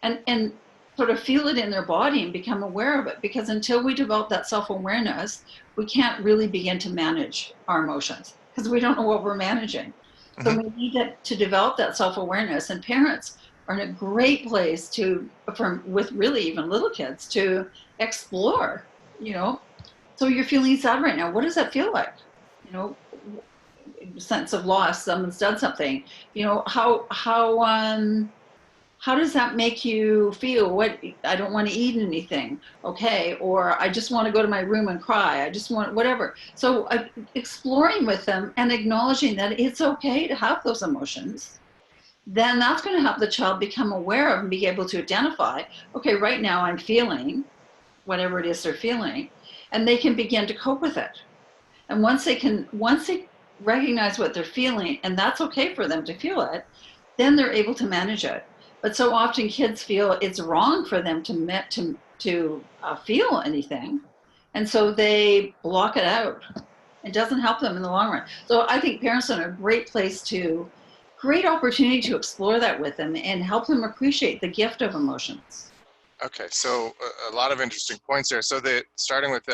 and sort of feel it in their body and become aware of it. Because until we develop that self-awareness, we can't really begin to manage our emotions because we don't know what we're managing. So we need to develop that self-awareness, and parents are in a great place with really even little kids to explore, so you're feeling sad right now. What does that feel like? Sense of loss, someone's done something, how does that make you feel? I don't want to eat anything. Okay. Or I just want to go to my room and cry. I just want whatever. So exploring with them and acknowledging that it's okay to have those emotions, then that's going to help the child become aware of and be able to identify, okay, right now I'm feeling whatever it is they're feeling, and they can begin to cope with it. And once they recognize what they're feeling, and that's okay for them to feel it, then they're able to manage it. But so often kids feel it's wrong for them to feel anything. And so they block it out. It doesn't help them in the long run. So I think parents are in a great opportunity to explore that with them and help them appreciate the gift of emotions. Okay, so a lot of interesting points there. So starting with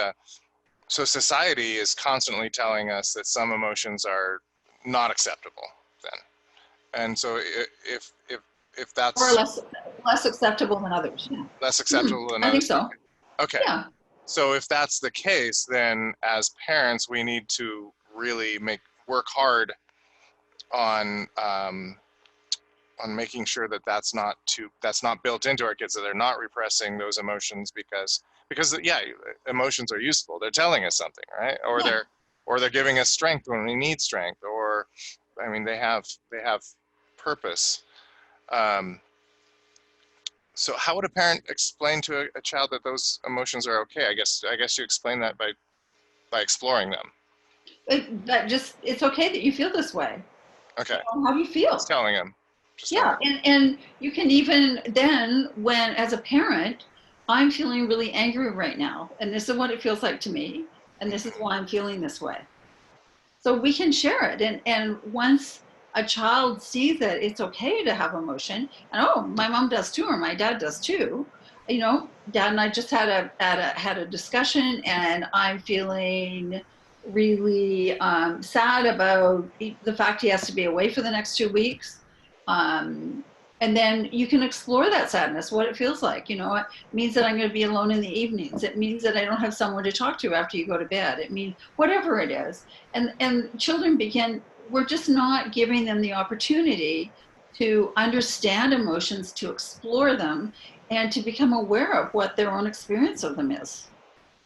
so society is constantly telling us that some emotions are not acceptable then. And so if if Or that's less acceptable than others. Yeah. less acceptable than I think others. so. Okay. Yeah. So if that's the case, then as parents, we need to really work hard on making sure that that's not built into our kids, that they're not repressing those emotions because yeah, emotions are useful. They're telling us something, right? Or Yeah. they're giving us strength when we need strength, or I mean they have purpose. So how would a parent explain to a child that those emotions are okay? I guess you explain that by exploring them. It's okay that you feel this way. Okay. How do you Just feel? telling them. Yeah, and you can even then, when as a parent, I'm feeling really angry right now, and this is what it feels like to me, and this is why I'm feeling this way. So we can share it, and once a child sees that it's okay to have emotion, and oh, my mom does too, or my dad does too. You know, Dad and I just had a discussion, and I'm feeling really sad about the fact he has to be away for the next 2 weeks. Um, and then you can explore that sadness, what it feels like. You know, it means that I'm going to be alone in the evenings. It means that I don't have someone to talk to after you go to bed. It means whatever it is. And children we're just not giving them the opportunity to understand emotions, to explore them, and to become aware of what their own experience of them is.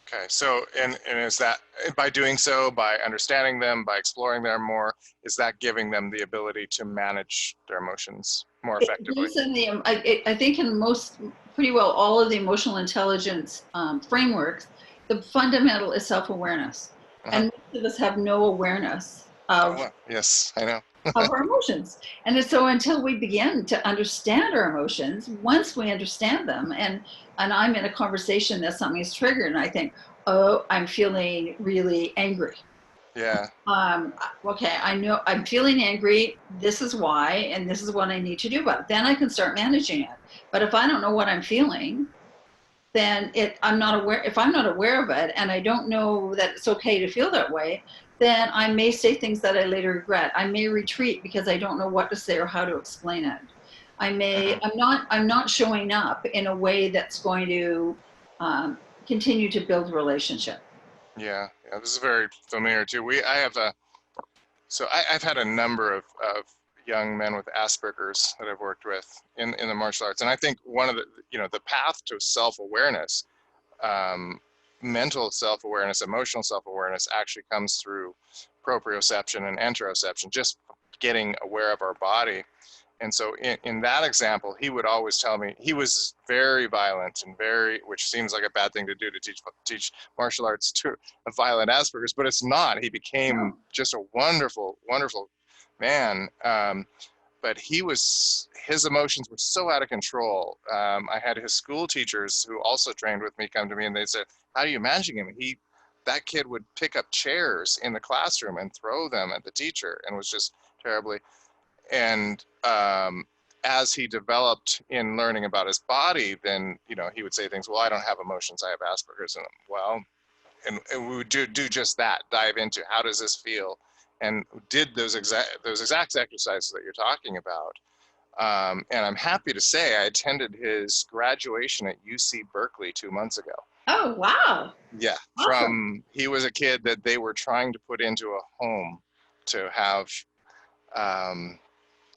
Okay, so and is that by doing so, by understanding them, by exploring them more, is that giving them the ability to manage their emotions more effectively? I think in pretty well all of the emotional intelligence frameworks, the fundamental is self-awareness. Uh-huh. And most of us have no awareness of Yes, I know. of our emotions. And so until we begin to understand our emotions, once we understand them, and I'm in a conversation that something is triggered, and I think, oh, I'm feeling really angry. Yeah. Okay, I know I'm feeling angry. This is why, and this is what I need to do about it. Then I can start managing it. But if I don't know what I'm feeling, then I'm not aware. If I'm not aware of it, and I don't know that it's okay to feel that way, then I may say things that I later regret. I may retreat because I don't know what to say or how to explain it. I'm not showing up in a way that's going to continue to build relationship. Yeah, this is very familiar too. I've had a number of young men with Asperger's that I've worked with in the martial arts, and I think one of the path to self-awareness, mental self-awareness, emotional self-awareness actually comes through proprioception and interoception, just getting aware of our body. And so in that example, he would always tell me he was very violent and which seems like a bad thing to do, to teach martial arts to a violent Asperger's, but it's not. He became just a wonderful, wonderful man. But his emotions were so out of control. I had his school teachers who also trained with me come to me, and they said, how do you manage him? That kid would pick up chairs in the classroom and throw them at the teacher, and was just terribly. And as he developed in learning about his body, then he would say things. Well, I don't have emotions. I have Asperger's. And we would do just that. Dive into how does this feel, and did those exact exercises that you're talking about. And I'm happy to say I attended his graduation at UC Berkeley 2 months ago. Oh, wow. Yeah, Awesome. he was a kid that they were trying to put into a home to have.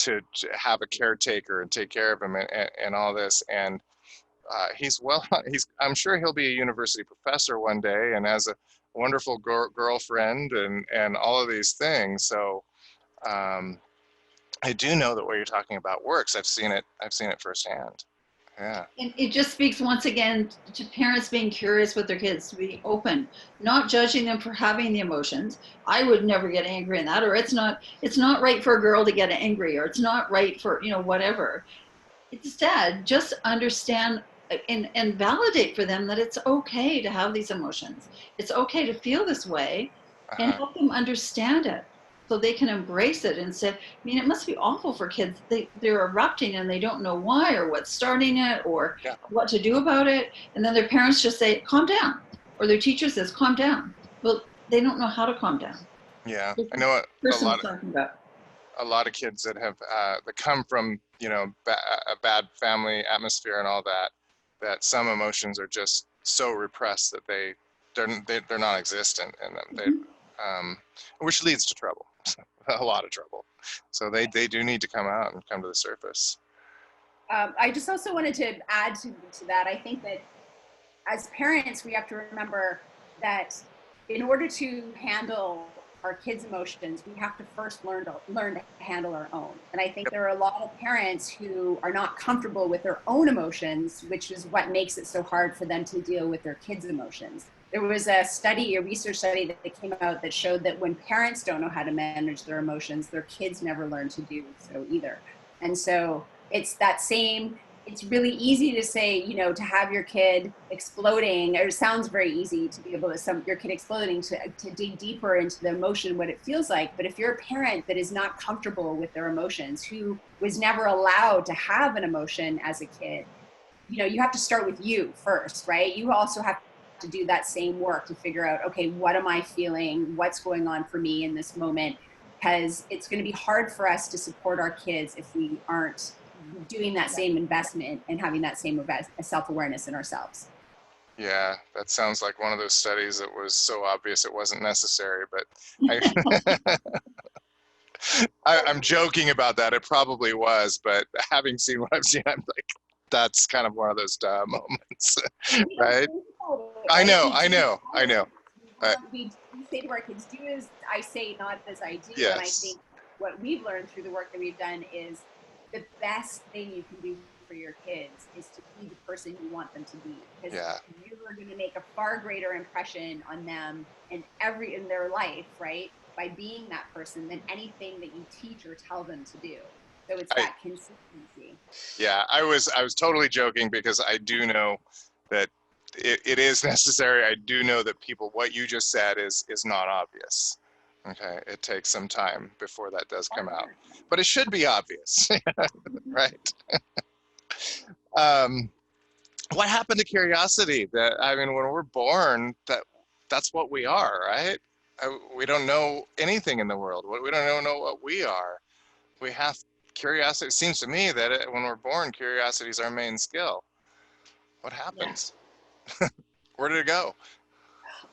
To have a caretaker and take care of him and all this, and I'm sure he'll be a university professor one day, and has a wonderful girlfriend and all of these things. So I do know that what you're talking about works. I've seen it firsthand. Yeah. And it just speaks once again to parents being curious with their kids, to be open, not judging them for having the emotions. I would never get angry in that, or it's not right for a girl to get angry, or it's not right for, whatever. Instead, just understand and validate for them that it's okay to have these emotions. It's okay to feel this way, and help them understand it so they can embrace it and say, it must be awful for kids. They're erupting and they don't know why or what's starting it or what to do about it. And then their parents just say, calm down. Or their teacher says, calm down. Well, they don't know how to calm down. Yeah, I know a lot of kids that have that come from a bad family atmosphere and all that, that some emotions are just so repressed that they're non-existent, and which leads to trouble, a lot of trouble. So they do need to come out and come to the surface. I just also wanted to add to that. I think that as parents, we have to remember that in order to handle our kids' emotions, we have to first learn to handle our own. And I think there are a lot of parents who are not comfortable with their own emotions, which is what makes it so hard for them to deal with their kids' emotions. There was a research study that came out that showed that when parents don't know how to manage their emotions, their kids never learn to do so either. And so it's really easy to say, to have your kid exploding, or it sounds very easy to be able to, your kid exploding, to dig deeper into the emotion, what it feels like. But if you're a parent that is not comfortable with their emotions, who was never allowed to have an emotion as a kid, you have to start with you first, right? You also have to do that same work to figure out, okay, what am I feeling? What's going on for me in this moment? Because it's going to be hard for us to support our kids if we aren't doing that same investment and having that same self-awareness in ourselves. Yeah, that sounds like one of those studies that was so obvious it wasn't necessary, but I'm joking about that. It probably was, but having seen what I've seen, I'm like, that's kind of one of those moments, right? I know. We say to our kids, do as I say, not as I do. Yes. And I think what we've learned through the work that we've done is the best thing you can do for your kids is to be the person you want them to be. Because you are going to make a far greater impression on them in their life, right? By being that person than anything that you teach or tell them to do. So it's that consistency. Yeah, I was totally joking, because I do know that it is necessary. I do know that what you just said is not obvious. Okay, it takes some time before that does come out, but it should be obvious, right? What happened to curiosity? When we're born, that's what we are, right? We don't know anything in the world. We don't know what we are. We have curiosity. It seems to me that when we're born, curiosity is our main skill. What happens? Yeah. Where did it go?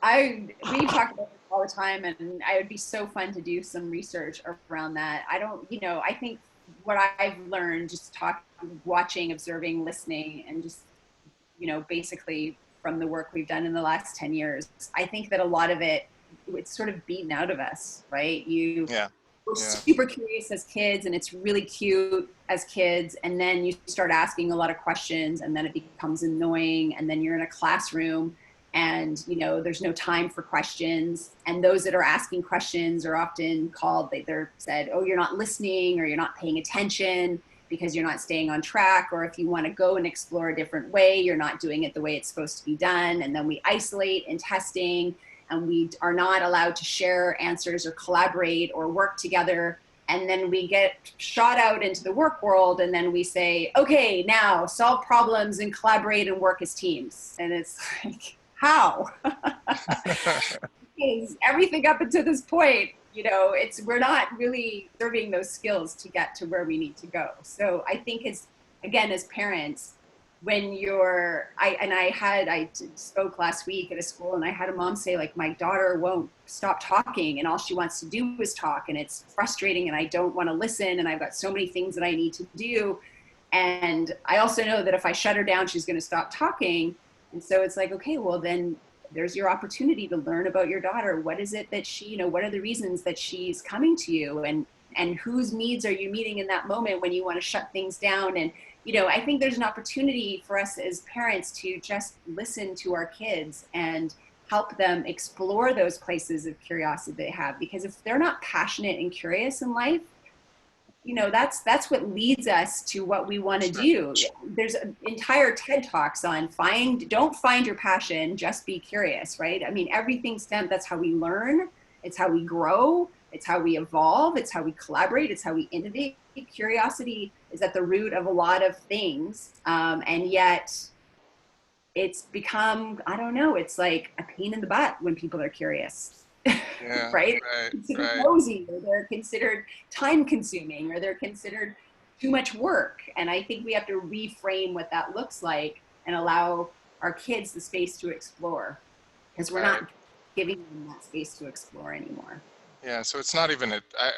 We talk about it all the time, and it would be so fun to do some research around that. I think what I've learned just watching, observing, listening, and just, basically from the work we've done in the last 10 years, I think that a lot of it's sort of beaten out of us, right? We're super curious as kids, and it's really cute as kids. And then you start asking a lot of questions, and then it becomes annoying. And then you're in a classroom, and there's no time for questions. And those that are asking questions are often they're said, oh, you're not listening, or you're not paying attention because you're not staying on track. Or if you want to go and explore a different way, you're not doing it the way it's supposed to be done. And then we isolate in testing, and we are not allowed to share answers or collaborate or work together. And then we get shot out into the work world, and then we say, okay, now solve problems and collaborate and work as teams. And it's like, how? Because everything up until this point, we're not really serving those skills to get to where we need to go. So I think as parents, when I spoke last week at a school, and I had a mom say, like, my daughter won't stop talking, and all she wants to do is talk, and it's frustrating, and I don't want to listen, and I've got so many things that I need to do. And I also know that if I shut her down, she's going to stop talking. And so it's like, okay, well, then there's your opportunity to learn about your daughter. What is it that what are the reasons that she's coming to you, and whose needs are you meeting in that moment when you want to shut things down? And I think there's an opportunity for us as parents to just listen to our kids and help them explore those places of curiosity they have. Because if they're not passionate and curious in life, that's what leads us to what we want to do. There's entire TED Talks on don't find your passion, just be curious, right? Everything that's how we learn. It's how we grow. It's how we evolve. It's how we collaborate. It's how we innovate. Curiosity is at the root of a lot of things. And yet it's become, I don't know, it's like a pain in the butt when people are curious. Yeah, right? Right. Considered nosy, or they're considered time consuming, or they're considered, too much work. And I think we have to reframe what that looks like and allow our kids the space to explore, because we're Right. not giving them that space to explore anymore. Yeah, so it's not even I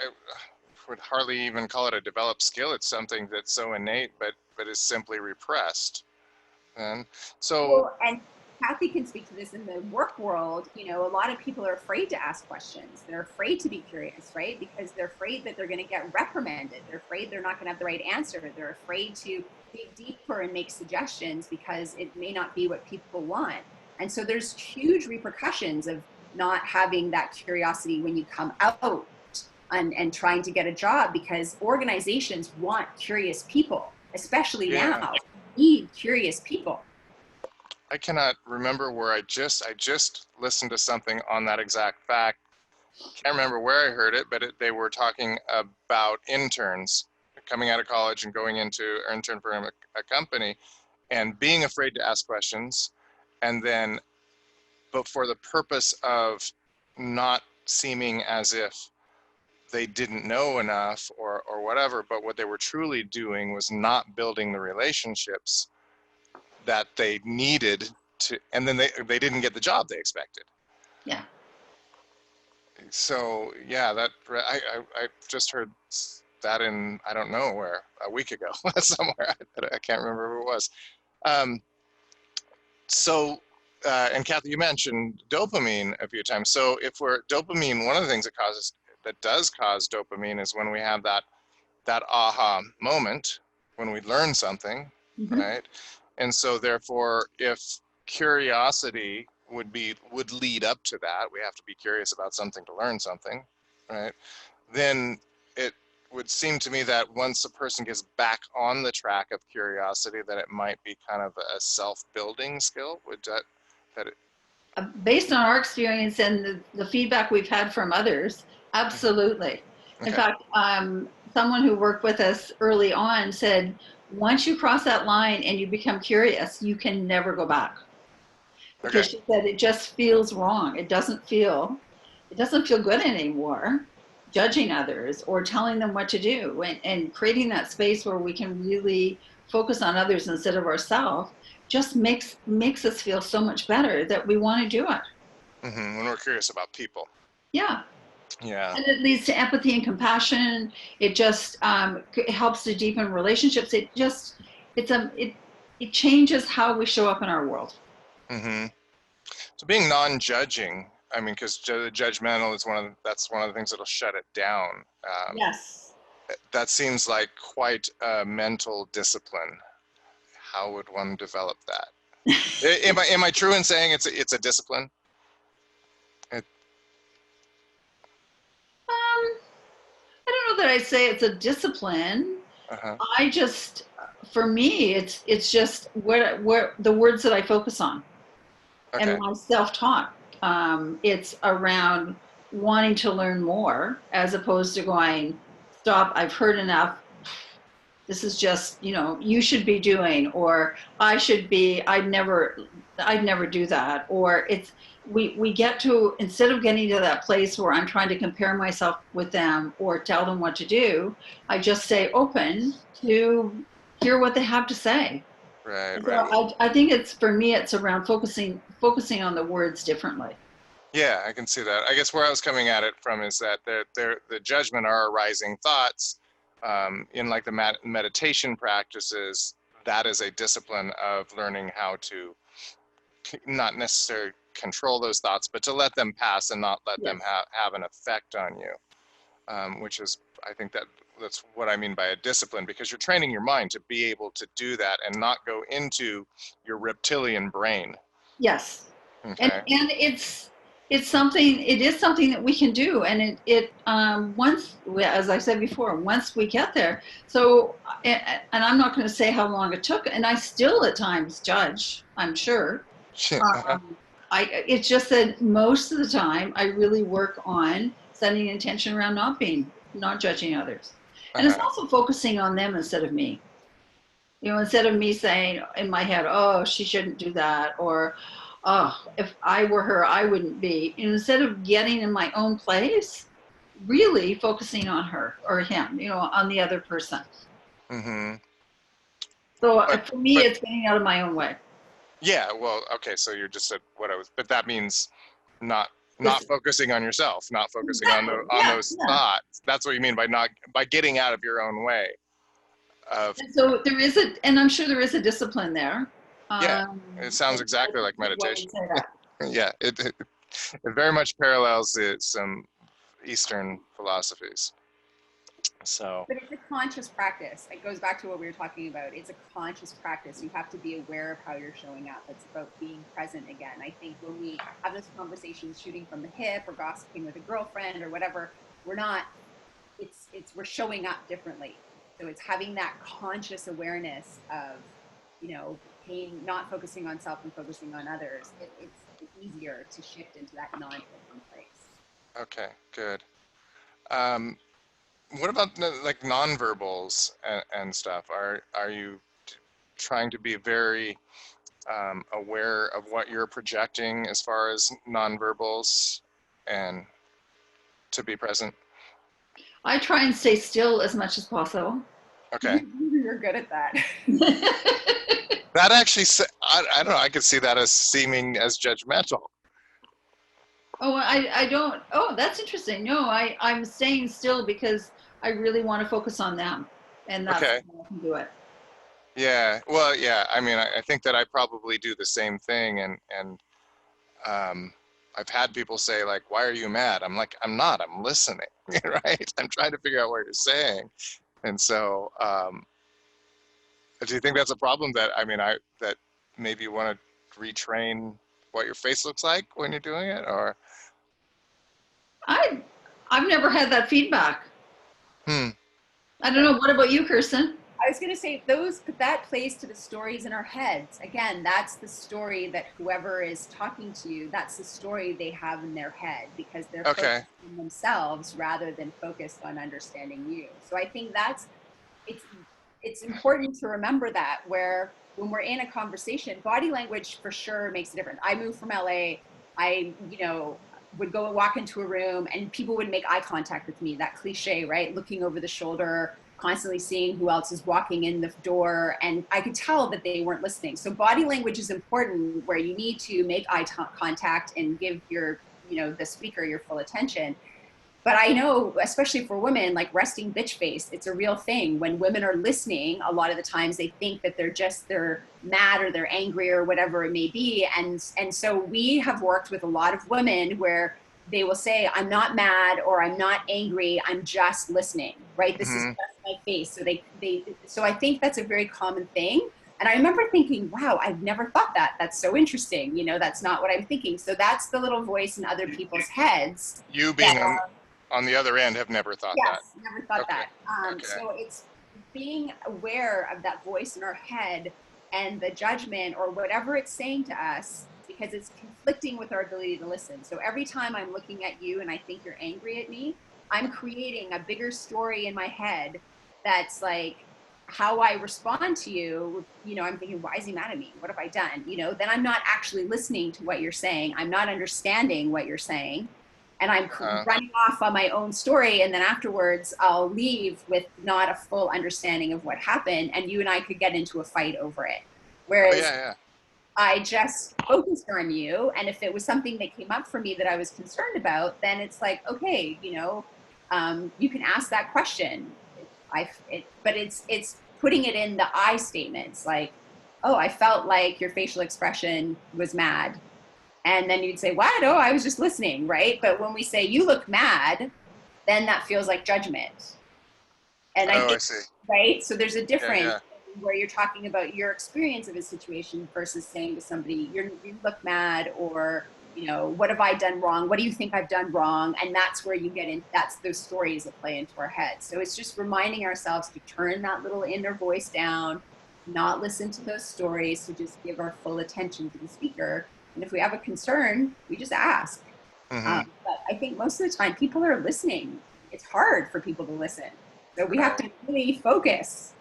would hardly even call it a developed skill. It's something that's so innate, but is simply repressed. And so, Well, and Kathy can speak to this in the work world. You know, a lot of people are afraid to ask questions. They're afraid to be curious, right? Because they're afraid that they're going to get reprimanded. They're afraid they're not going to have the right answer. They're afraid to dig deeper and make suggestions because it may not be what people want. And so there's huge repercussions of not having that curiosity when you come out and trying to get a job, because organizations want curious people, especially yeah, now. Need curious people. I cannot remember where I just listened to something on that exact fact. Can't remember where I heard it, but they were talking about interns coming out of college and going into or intern for a company and being afraid to ask questions, and then, but for the purpose of not seeming as if they didn't know enough or whatever, but what they were truly doing was not building the relationships that they needed to, and then they didn't get the job they expected. Yeah. So yeah, that I just heard that in, I don't know where, a week ago somewhere. I can't remember who it was. So and Kathy, you mentioned dopamine a few times. So if we're dopamine, one of the things that does cause dopamine is when we have that aha moment, when we learn something, Mm-hmm. right? And so therefore, if curiosity would lead up to that, we have to be curious about something to learn something, right? Then it would seem to me that once a person gets back on the track of curiosity, that it might be kind of a self-building skill. Would that it, Based on our experience and the feedback we've had from others, absolutely. In okay. fact, someone who worked with us early on said, once you cross that line and you become curious, you can never go back. Because Okay. she said it just feels wrong. It doesn't feel good anymore, judging others or telling them what to do, and creating that space where we can really focus on others instead of ourselves just makes us feel so much better that we want to do it. When we're curious about people. Yeah. Yeah. And it leads to empathy and compassion. It just it helps to deepen relationships. It changes how we show up in our world. So being non-judging, I mean, because judgmental is that's one of the things that'll shut it down. Yes. That seems like quite a mental discipline. How would one develop that? Am I true in saying it's a discipline? I don't know that I'd say it's a discipline. Uh-huh. I just, for me, it's just what the words that I focus on, Okay. and my self-talk. It's around wanting to learn more as opposed to going, stop, I've heard enough. This is just, you should be doing, or I should be, I'd never do that. Or we get to, instead of getting to that place where I'm trying to compare myself with them or tell them what to do, I just stay open to hear what they have to say. Right. So I think for me, it's around focusing on the words differently. Yeah, I can see that. I guess where I was coming at it from is that the judgment are arising thoughts. In like the meditation practices, that is a discipline of learning how to not necessarily control those thoughts, but to let them pass and not let them have an effect on you, which is, I think that's what I mean by a discipline, because you're training your mind to be able to do that and not go into your reptilian brain. Yes. Okay. And it is something that we can do. And once, as I said before, once we get there. So, and I'm not going to say how long it took, and I still at times judge, I'm sure. It's just that most of the time I really work on setting an intention around not judging others. And it's also focusing on them instead of me. Instead of me saying in my head, oh, she shouldn't do that, or, oh, if I were her, I wouldn't be. Instead of getting in my own place, really focusing on her or him, on the other person. Mm-hmm. So But for me, it's getting out of my own way. yeah, well, okay, so you're just at what I was, but that means not Just, focusing on yourself, not focusing on exactly. those Yeah. thoughts. That's what you mean by getting out of your own way. Of And so there is and I'm sure there is a discipline there. yeah, it sounds And exactly like why you meditation. say that. Yeah, it very much parallels some Eastern philosophies. So But it's a conscious practice. It goes back to what we were talking about. It's a conscious practice. You have to be aware of how you're showing up. It's about being present again. I think when we have those conversations shooting from the hip or gossiping with a girlfriend or whatever, we're not, we're showing up differently. So it's having that conscious awareness of, not focusing on self and focusing on others. It's easier to shift into that non-judgment place. okay, good. What about like nonverbals and stuff? Are you trying to be very aware of what you're projecting as far as nonverbals and to be present? I try and stay still as much as possible. Okay. You're good at that. That actually, I don't know, I could see that as seeming as judgmental. Oh, I don't. Oh, that's interesting. No, I'm staying still because I really want to focus on them, and that's Okay. how I can do it. Yeah. Well, yeah. I mean, I think that I probably do the same thing, and I've had people say like, "Why are you mad?" I'm like, "I'm not. I'm listening." Right? I'm trying to figure out what you're saying, and so do you think that's a problem? That that maybe you want to retrain what your face looks like when you're doing it, or? I've never had that feedback. Hmm. I don't know. What about you, Kirsten? I was going to say that plays to the stories in our heads. Again, that's the story that whoever is talking to you, that's the story they have in their head because they're Okay. focused on themselves rather than focused on understanding you. So I think it's important to remember that where when we're in a conversation, body language for sure makes a difference. I moved from LA. I, would go and walk into a room and people would make eye contact with me, that cliche, right? Looking over the shoulder, constantly seeing who else is walking in the door. And I could tell that they weren't listening. So body language is important where you need to make eye contact and give the speaker your full attention. But I know, especially for women, like resting bitch face, it's a real thing. When women are listening, a lot of the times they think that they're mad or they're angry or whatever it may be. And so we have worked with a lot of women where they will say, I'm not mad or I'm not angry, I'm just listening, right? This is Hmm. just my face. So I think that's a very common thing. And I remember thinking, wow, I've never thought that. That's so interesting. That's not what I'm thinking. So that's the little voice in other people's heads. You being on the other end have never thought that. Yes, never thought Okay. that. Okay. So it's being aware of that voice in our head and the judgment or whatever it's saying to us because it's conflicting with our ability to listen. So every time I'm looking at you and I think you're angry at me, I'm creating a bigger story in my head that's like how I respond to you. I'm thinking, why is he mad at me? What have I done? Then I'm not actually listening to what you're saying. I'm not understanding what you're saying. And I'm running off on my own story. And then afterwards, I'll leave with not a full understanding of what happened. And you and I could get into a fight over it. Whereas yeah. I just focused on you. And if it was something that came up for me that I was concerned about, then it's like, okay, you can ask that question. But it's putting it in the I statements like, oh, I felt like your facial expression was mad. And then you'd say, what? Oh, I was just listening, right? But when we say, you look mad, then that feels like judgment. And I think, see. right? So there's a difference Yeah. where you're talking about your experience of a situation versus saying to somebody, you look mad, or, what have I done wrong? What do you think I've done wrong? And that's where you get in, that's those stories that play into our heads. So it's just reminding ourselves to turn that little inner voice down, not listen to those stories, to just give our full attention to the speaker. And if we have a concern, we just ask. Mm-hmm. But I think most of the time people are listening. It's hard for people to listen. So we have to really focus.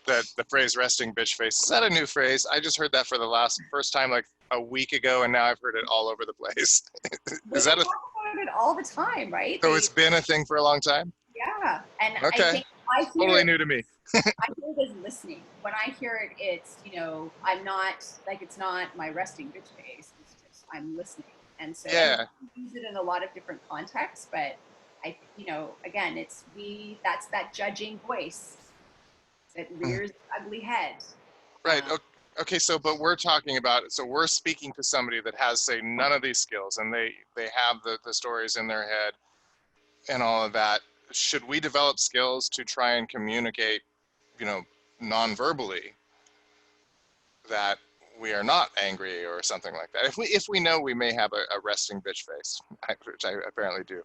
The phrase resting bitch face, is that a new phrase? I just heard that for the first time like a week ago, and now I've heard it all over the place. We talk about it all the time, right? So it's been a thing for a long time? Yeah. And Okay. I think I hear totally it, new to me. I hear it as listening. When I hear it, it's, I'm not, like, it's not my resting bitch face. It's just, I'm listening. And so, and Yeah, we use it in a lot of different contexts, but again, that's that judging voice that rears its ugly head. right. Um, Okay, so but we're talking about it. So we're speaking to somebody that has, say, none of these skills, and they have the stories in their head and all of that. Should we develop skills to try and communicate, non-verbally, that we are not angry or something like that? If we know we may have a resting bitch face, which I apparently do.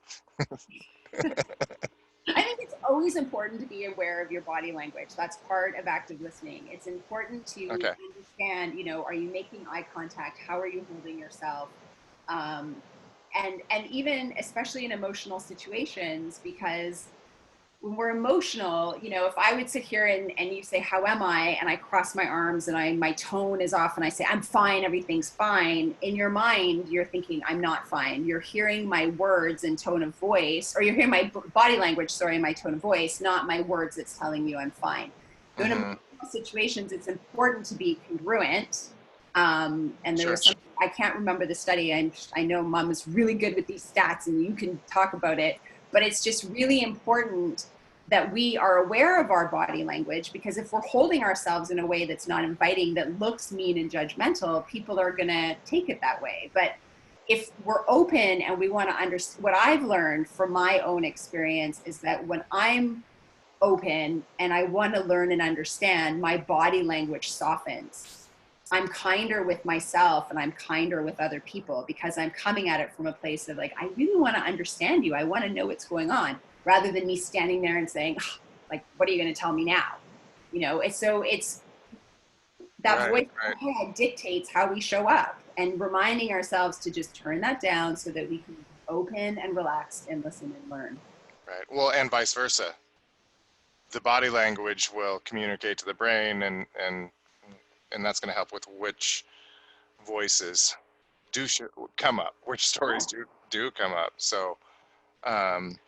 I think it's always important to be aware of your body language. That's part of active listening. It's important to Okay. understand, are you making eye contact? How are you holding yourself? And even especially in emotional situations, because when we're emotional, if I would sit here and you say, how am I? And I cross my arms and my tone is off and I say, I'm fine, everything's fine. In your mind, you're thinking, I'm not fine. You're hearing my words and tone of voice, or you're hearing my body language, sorry, my tone of voice, not my words that's telling you I'm fine. So in emotional situations, it's important to be congruent. And there was something, I can't remember the study. I know Mom is really good with these stats and you can talk about it, but it's just really important that we are aware of our body language, because if we're holding ourselves in a way that's not inviting, that looks mean and judgmental, people are going to take it that way. But if we're open and we want to understand, what I've learned from my own experience is that when I'm open and I want to learn and understand, my body language softens. I'm kinder with myself and I'm kinder with other people, because I'm coming at it from a place of, like, I really want to understand you. I want to know what's going on, rather than me standing there and saying, like, what are you going to tell me now? It's that voice in our head dictates how we show up, and reminding ourselves to just turn that down so that we can be open and relaxed and listen and learn. Right. Well, and vice versa. The body language will communicate to the brain, and that's going to help with which voices do come up, which stories do come up. So, and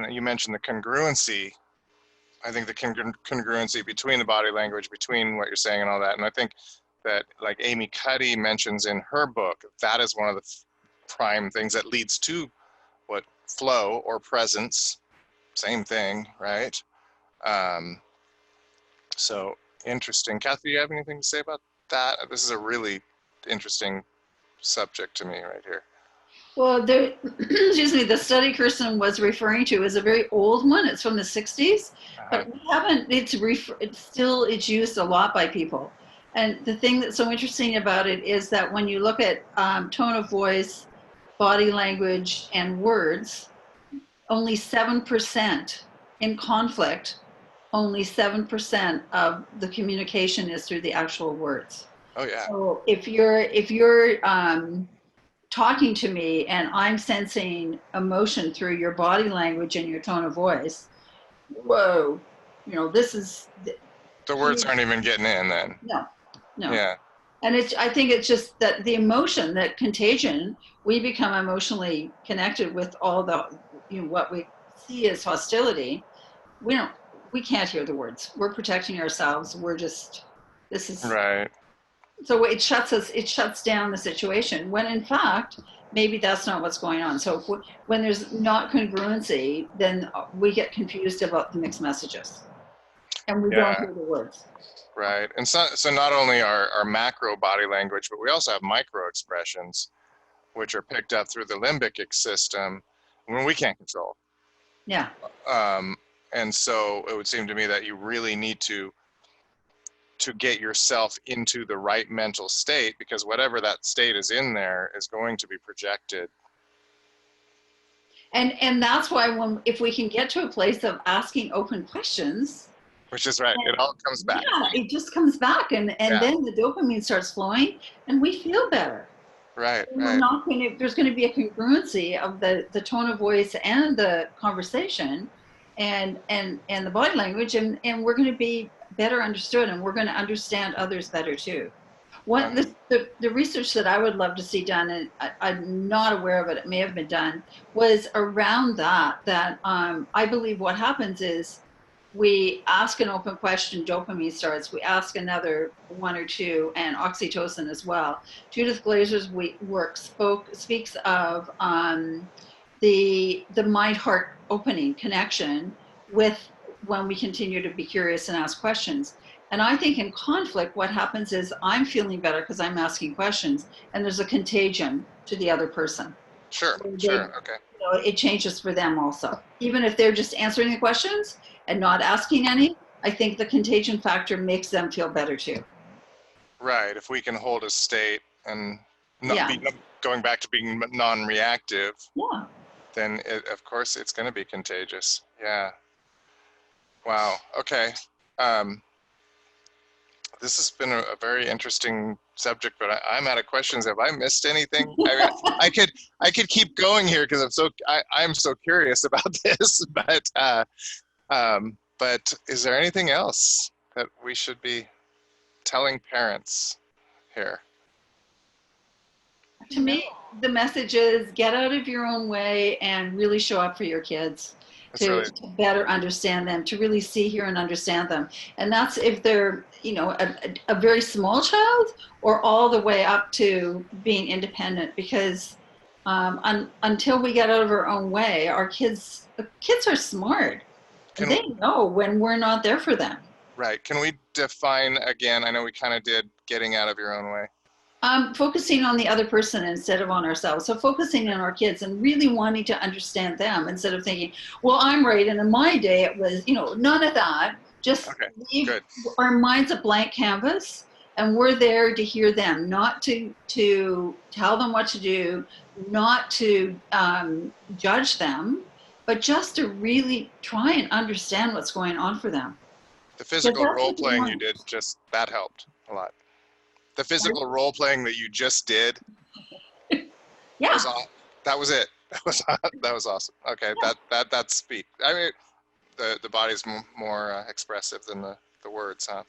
you mentioned the congruency. I think the congruency between the body language, between what you're saying and all that. And I think that, like Amy Cuddy mentions in her book, that is one of the prime things that leads to what flow or presence, same thing, right? So interesting. Kathy, do you have anything to say about that? This is a really interesting subject to me right here. Well, excuse me, the study Kirsten was referring to is a very old one. It's from the 60s, but we haven't, it's used a lot by people. And the thing that's so interesting about it is that when you look at tone of voice, body language, and words, only 7% in conflict, only 7% of the communication is through the actual words. Oh yeah. So if you're talking to me and I'm sensing emotion through your body language and your tone of voice, whoa, this is the words aren't even getting in then. No. Yeah. And I think it's just that the emotion, that contagion, we become emotionally connected with all the, what we see as hostility. We can't hear the words. We're protecting ourselves. This is right. So it shuts down the situation, when in fact, maybe that's not what's going on. So when there's not congruency, then we get confused about the mixed messages and we don't hear the words. Right. And so not only our macro body language, but we also have micro expressions, which are picked up through the limbic system when we can't control. Yeah. And so it would seem to me that you really need to get yourself into the right mental state, because whatever that state is in there is going to be projected. And that's why if we can get to a place of asking open questions, which is right, it all comes back. Yeah, it just comes back, and then the dopamine starts flowing and we feel better. Right. There's going to be a congruency of the tone of voice and the conversation and the body language, and we're going to be better understood, and we're going to understand others better too. The research that I would love to see done, and I'm not aware of it may have been done, was around that I believe what happens is we ask an open question, dopamine starts. We ask another one or two, and oxytocin as well. Judith Glazer's work speaks of the mind-heart opening connection with when we continue to be curious and ask questions. And I think in conflict, what happens is I'm feeling better because I'm asking questions, and there's a contagion to the other person. Sure, They, sure, okay. it changes for them also. Even if they're just answering the questions and not asking any, I think the contagion factor makes them feel better too. Right, if we can hold a state and not Yeah. be going back to being non-reactive, Yeah. then of course it's going to be contagious. Yeah. Wow. Okay. This has been a very interesting subject, but I'm out of questions. Have I missed anything? I mean, I could keep going here because I'm so curious about this. But is there anything else that we should be telling parents here? To me, the message is get out of your own way and really show up for your kids to better understand them, to really see, hear, and understand them. And that's if they're, a very small child or all the way up to being independent, because until we get out of our own way, our kids are smart. And they know when we're not there for them. Right. Can we define again? I know we kind of did getting out of your own way. Focusing on the other person instead of on ourselves. So focusing on our kids and really wanting to understand them instead of thinking, well, I'm right. And in my day, it was, none of that. Just leave our minds a blank canvas, and we're there to hear them, not to tell them what to do, not to judge them, but just to really try and understand what's going on for them. The physical role playing you did, that helped a lot. The physical role playing that you just did. Yeah. That was it. That was awesome. Okay, yeah. That's speak. I mean, the body's more expressive than the words, huh?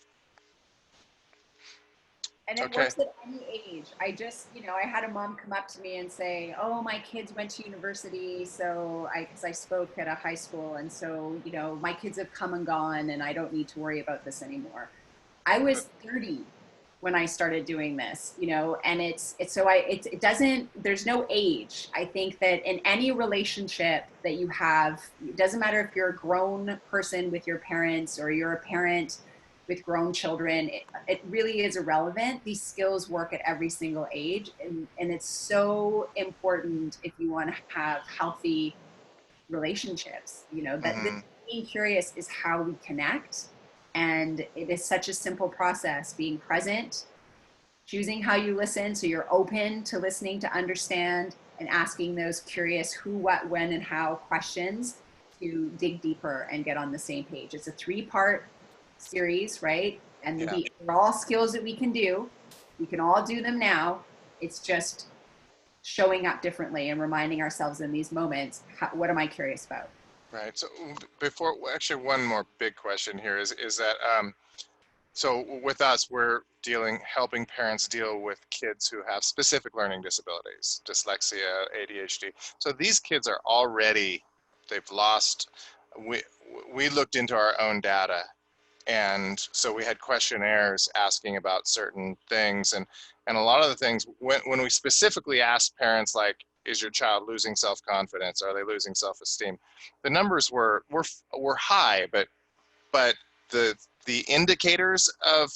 And it works at any age. I just, I had a mom come up to me and say, oh, my kids went to university. So because I spoke at a high school. And so, my kids have come and gone and I don't need to worry about this anymore. I was 30 when I started doing this, and it doesn't, there's no age. I think that in any relationship that you have, it doesn't matter if you're a grown person with your parents or you're a parent with grown children, it really is irrelevant. These skills work at every single age. And it's so important if you want to have healthy relationships, that being curious is how we connect. And it is such a simple process, being present, choosing how you listen. So you're open to listening to understand and asking those curious who, what, when, and how questions to dig deeper and get on the same page. It's a 3-part series, right? And they're all skills that we can do. We can all do them now. It's just showing up differently and reminding ourselves in these moments, what am I curious about? Right. So actually one more big question here is that, so with us, we're helping parents deal with kids who have specific learning disabilities, dyslexia, ADHD. So these kids are already, they've lost, we looked into our own data. And so we had questionnaires asking about certain things. And a lot of the things, when we specifically asked parents, like, is your child losing self-confidence? Are they losing self-esteem? The numbers were high, but the indicators of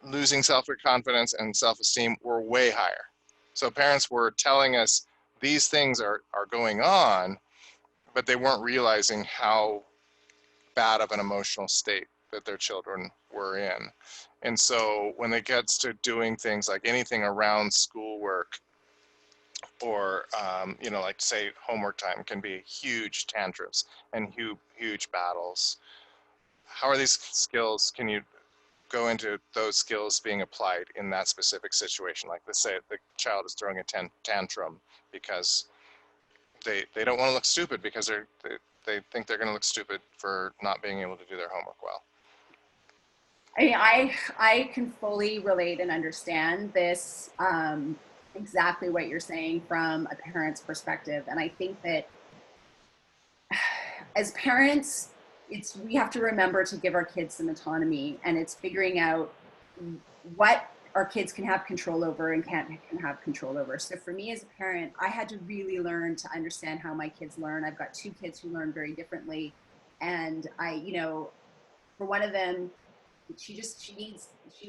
losing self-confidence and self-esteem were way higher. So parents were telling us these things are going on, but they weren't realizing how bad of an emotional state that their children were in. And so when it gets to doing things like anything around schoolwork, or like say homework time can be huge tantrums and huge battles. How are these skills, can you go into those skills being applied in that specific situation? Like, let's say the child is throwing a tantrum because they don't want to look stupid because they think they're going to look stupid for not being able to do their homework well. I mean, I can fully relate and understand this, exactly what you're saying from a parent's perspective. And I think that as parents, we have to remember to give our kids some autonomy, and it's figuring out what our kids can have control over and can have control over. So for me as a parent, I had to really learn to understand how my kids learn. I've got 2 kids who learn very differently. And for one of them,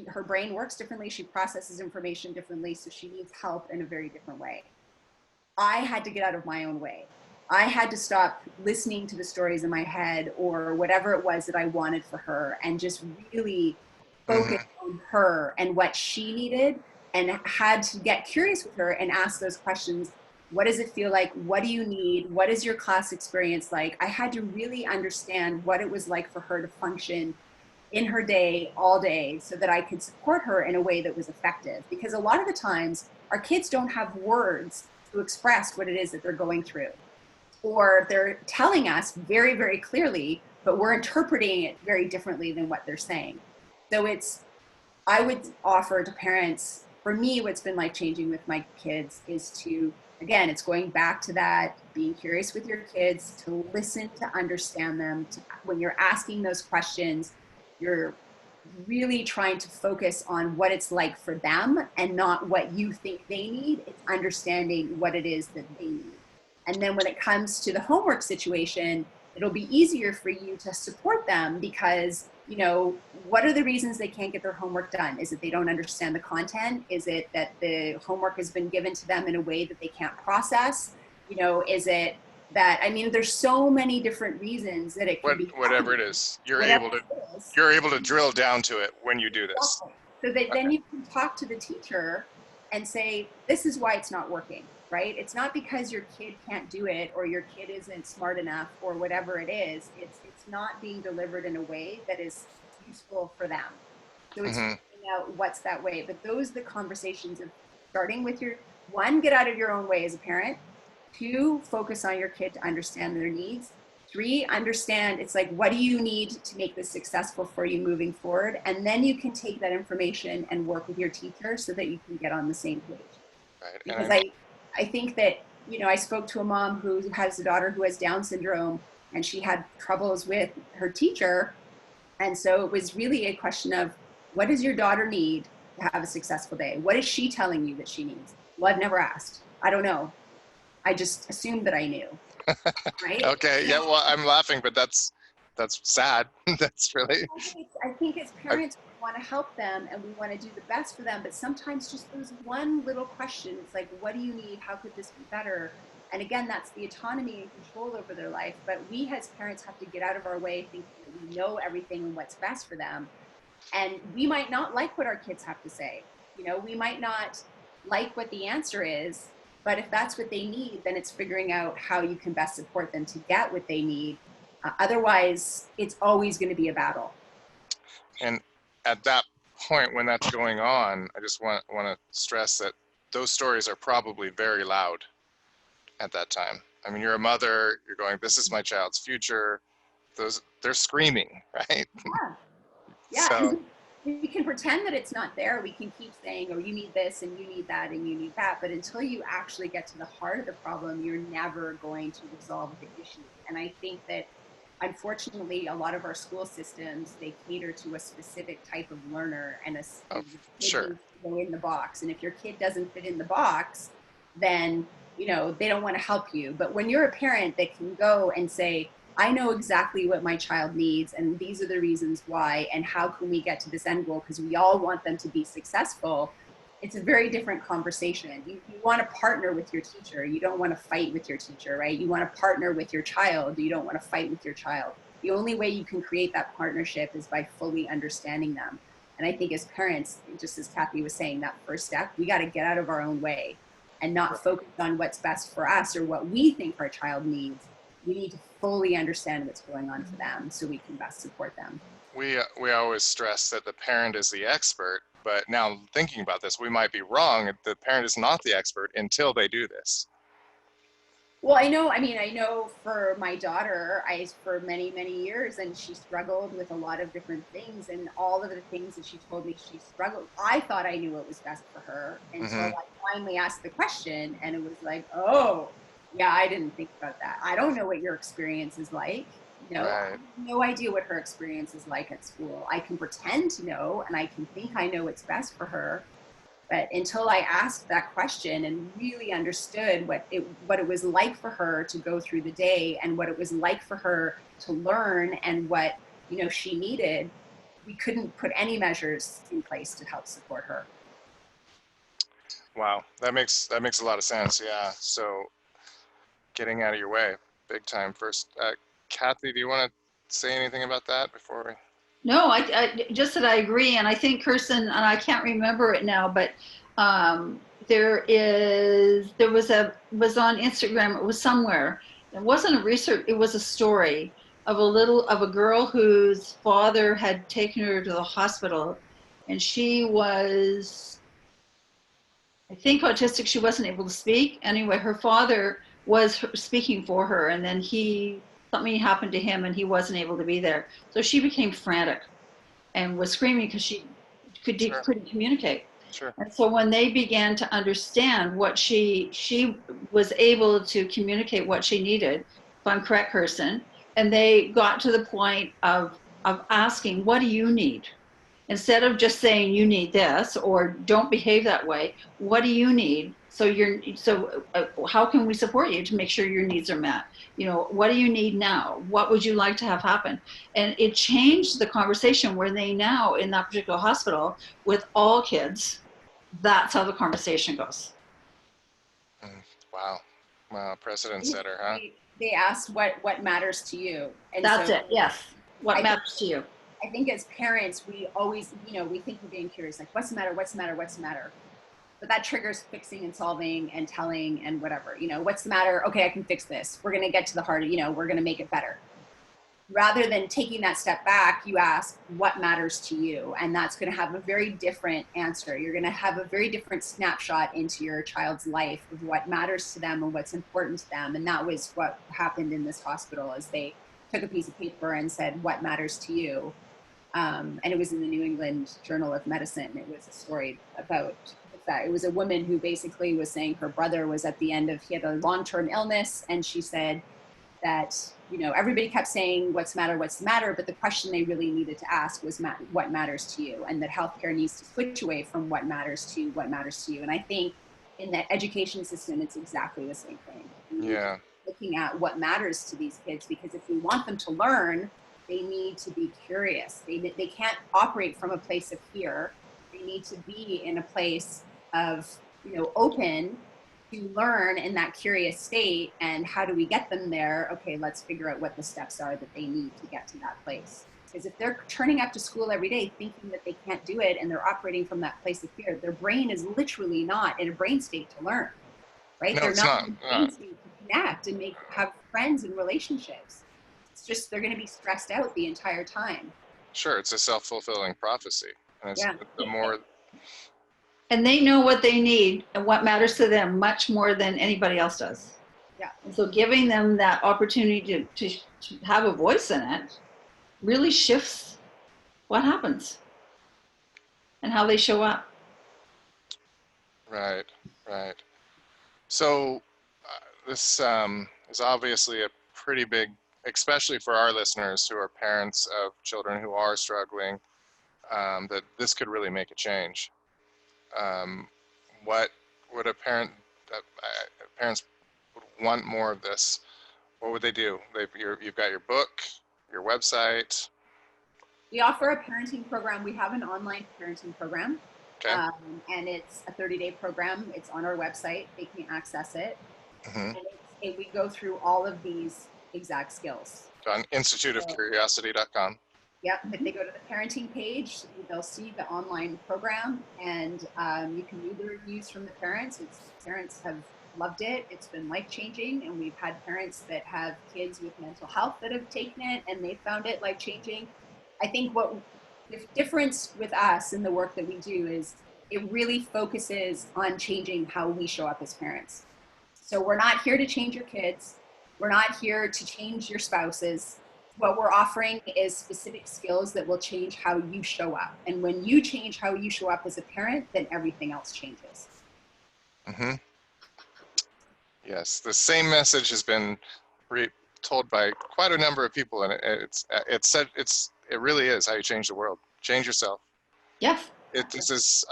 her brain works differently. She processes information differently. So she needs help in a very different way. I had to get out of my own way. I had to stop listening to the stories in my head or whatever it was that I wanted for her, and just really focus on her and what she needed, and had to get curious with her and ask those questions. What does it feel like? What do you need? What is your class experience like? I had to really understand what it was like for her to function in her day all day, so that I could support her in a way that was effective. Because a lot of the times our kids don't have words to express what it is that they're going through, or they're telling us very, very clearly, but we're interpreting it very differently than what they're saying. So I would offer to parents, for me, what's been life-changing with my kids is to, again, it's going back to that, being curious with your kids, to listen, to understand them. When you're asking those questions, you're really trying to focus on what it's like for them and not what you think they need. It's understanding what it is that they need. And then when it comes to the homework situation, it'll be easier for you to support them because, what are the reasons they can't get their homework done? Is it they don't understand the content? Is it that the homework has been given to them in a way that they can't process? Is it that, there's so many different reasons that it could be. Whatever it is, you're able to drill down to it when you do this. So that then you can talk to the teacher and say, this is why it's not working, right? It's not because your kid can't do it or your kid isn't smart enough or whatever it is. It's not being delivered in a way that is useful for them. So it's figuring out what's that way. But those are the conversations of starting with one, get out of your own way as a parent. 2, focus on your kid to understand their needs. 3, understand, it's like, what do you need to make this successful for you moving forward? And then you can take that information and work with your teacher so that you can get on the same page. Right. Because I think that, I spoke to a mom who has a daughter who has Down syndrome, and she had troubles with her teacher. And so it was really a question of, what does your daughter need to have a successful day? What is she telling you that she needs? Well, I've never asked. I don't know. I just assumed that I knew. Right? Okay. Yeah. Well, I'm laughing, but that's sad. That's really. I think as parents, we want to help them and we want to do the best for them. But sometimes just those one little question, it's like, what do you need? How could this be better? And again, that's the autonomy and control over their life. But we as parents have to get out of our way, thinking that we know everything and what's best for them. And we might not like what our kids have to say. We might not like what the answer is. But if that's what they need, then it's figuring out how you can best support them to get what they need. Otherwise, it's always going to be a battle. And at that point, when that's going on, I just want to stress that those stories are probably very loud at that time. You're a mother, you're going, this is my child's future. They're screaming, right? Yeah. So, we can pretend that it's not there. We can keep saying, oh, you need this and you need that and you need that. But until you actually get to the heart of the problem, you're never going to resolve the issue. And I think that, unfortunately, a lot of our school systems, they cater to a specific type of learner and sure. Go in the box. And if your kid doesn't fit in the box, then, they don't want to help you. But when you're a parent that can go and say, I know exactly what my child needs, and these are the reasons why, and how can we get to this end goal, because we all want them to be successful, it's a very different conversation. You want to partner with your teacher. You don't want to fight with your teacher, right? You want to partner with your child. You don't want to fight with your child. The only way you can create that partnership is by fully understanding them. And I think as parents, just as Kathy was saying, that first step, we got to get out of our own way and not focus on what's best for us or what we think our child needs. We need to fully understand what's going on for them so we can best support them. We always stress that the parent is the expert, but now thinking about this, we might be wrong. The parent is not the expert until they do this. Well, I know for my daughter, for many, many years, and she struggled with a lot of different things, and all of the things that she told me she struggled, I thought I knew what was best for her. And so I finally asked the question, and it was like, oh, yeah, I didn't think about that. I don't know what your experience is like. You know, I Right. have no idea what her experience is like at school. I can pretend to know, and I can think I know what's best for her. But until I asked that question and really understood what it was like for her to go through the day and what it was like for her to learn and what, she needed, we couldn't put any measures in place to help support her. Wow. That makes a lot of sense. Yeah. So getting out of your way, big time. First, Kathy, do you want to say anything about that before we? No, I just that I agree, and I think Kirsten, and I can't remember it now, but was on Instagram. It was somewhere. It wasn't a research. It was a story of a girl whose father had taken her to the hospital, and she was, I think, autistic. She wasn't able to speak. Anyway, her father was speaking for her, and then something happened to him, and he wasn't able to be there. So she became frantic and was screaming because she Sure. couldn't communicate. Sure. And so when they began to understand what she was able to communicate what she needed, if I'm correct, Kirsten, and they got to the point of asking, what do you need? Instead of just saying you need this or don't behave that way, what do you need? How can we support you to make sure your needs are met? What do you need now? What would you like to have happen? And it changed the conversation where they now in that particular hospital with all kids, that's how the conversation goes. Wow. Wow. Precedent setter, huh? They asked what matters to you, and That's so it. Yes. What I think, matters to you? I think as parents, we always, we think we're being curious, like, what's the matter? What's the matter? What's the matter? But that triggers fixing and solving and telling and whatever. What's the matter? Okay, I can fix this. We're going to get to the heart. We're going to make it better. Rather than taking that step back, you ask what matters to you, and that's going to have a very different answer. You're going to have a very different snapshot into your child's life of what matters to them and what's important to them. And that was what happened in this hospital, as they took a piece of paper and said, what matters to you? And it was in the New England Journal of Medicine. It was a story about that. It was a woman who basically was saying her brother was at the end of, he had a long-term illness, and she said that, everybody kept saying, what's the matter, what's the matter? But the question they really needed to ask was, what matters to you? And that healthcare needs to switch away from what matters to what matters to you. And I think in the education system, it's exactly the same thing. Yeah. Looking at what matters to these kids, because if we want them to learn, they need to be curious. They can't operate from a place of fear. They need to be in a place of, open to learn in that curious state. And how do we get them there? Okay, let's figure out what the steps are that they need to get to that place. Because if they're turning up to school every day thinking that they can't do it and they're operating from that place of fear, their brain is literally not in a brain state to learn, right? No, They're it's not not. in a brain state to connect and have friends and relationships. It's just they're going to be stressed out the entire time. Sure. It's a self-fulfilling prophecy. And it's Yeah. the more. And they know what they need and what matters to them much more than anybody else does. Yeah. And so giving them that opportunity to have a voice in it really shifts what happens and how they show up. Right. Right. So this is obviously a pretty big, especially for our listeners who are parents of children who are struggling, that this could really make a change. What would parents would want more of this? What would they do? You've got your book, your website. We offer a parenting program. We have an online parenting program. Okay. And it's a 30-day program. It's on our website. They can access it. Mm-hmm. And we go through all of these exact skills. On instituteofcuriosity.com. Yep. If they go to the parenting page, they'll see the online program, and you can read the reviews from the parents. Parents have loved it. It's been life-changing, and we've had parents that have kids with mental health that have taken it, and they found it life-changing. I think what the difference with us in the work that we do is it really focuses on changing how we show up as parents. So we're not here to change your kids. We're not here to change your spouses. What we're offering is specific skills that will change how you show up. And when you change how you show up as a parent, then everything else changes. Mm-hmm. Yes, the same message has been told by quite a number of people, and it really is how you change the world. Change yourself. Yes. This is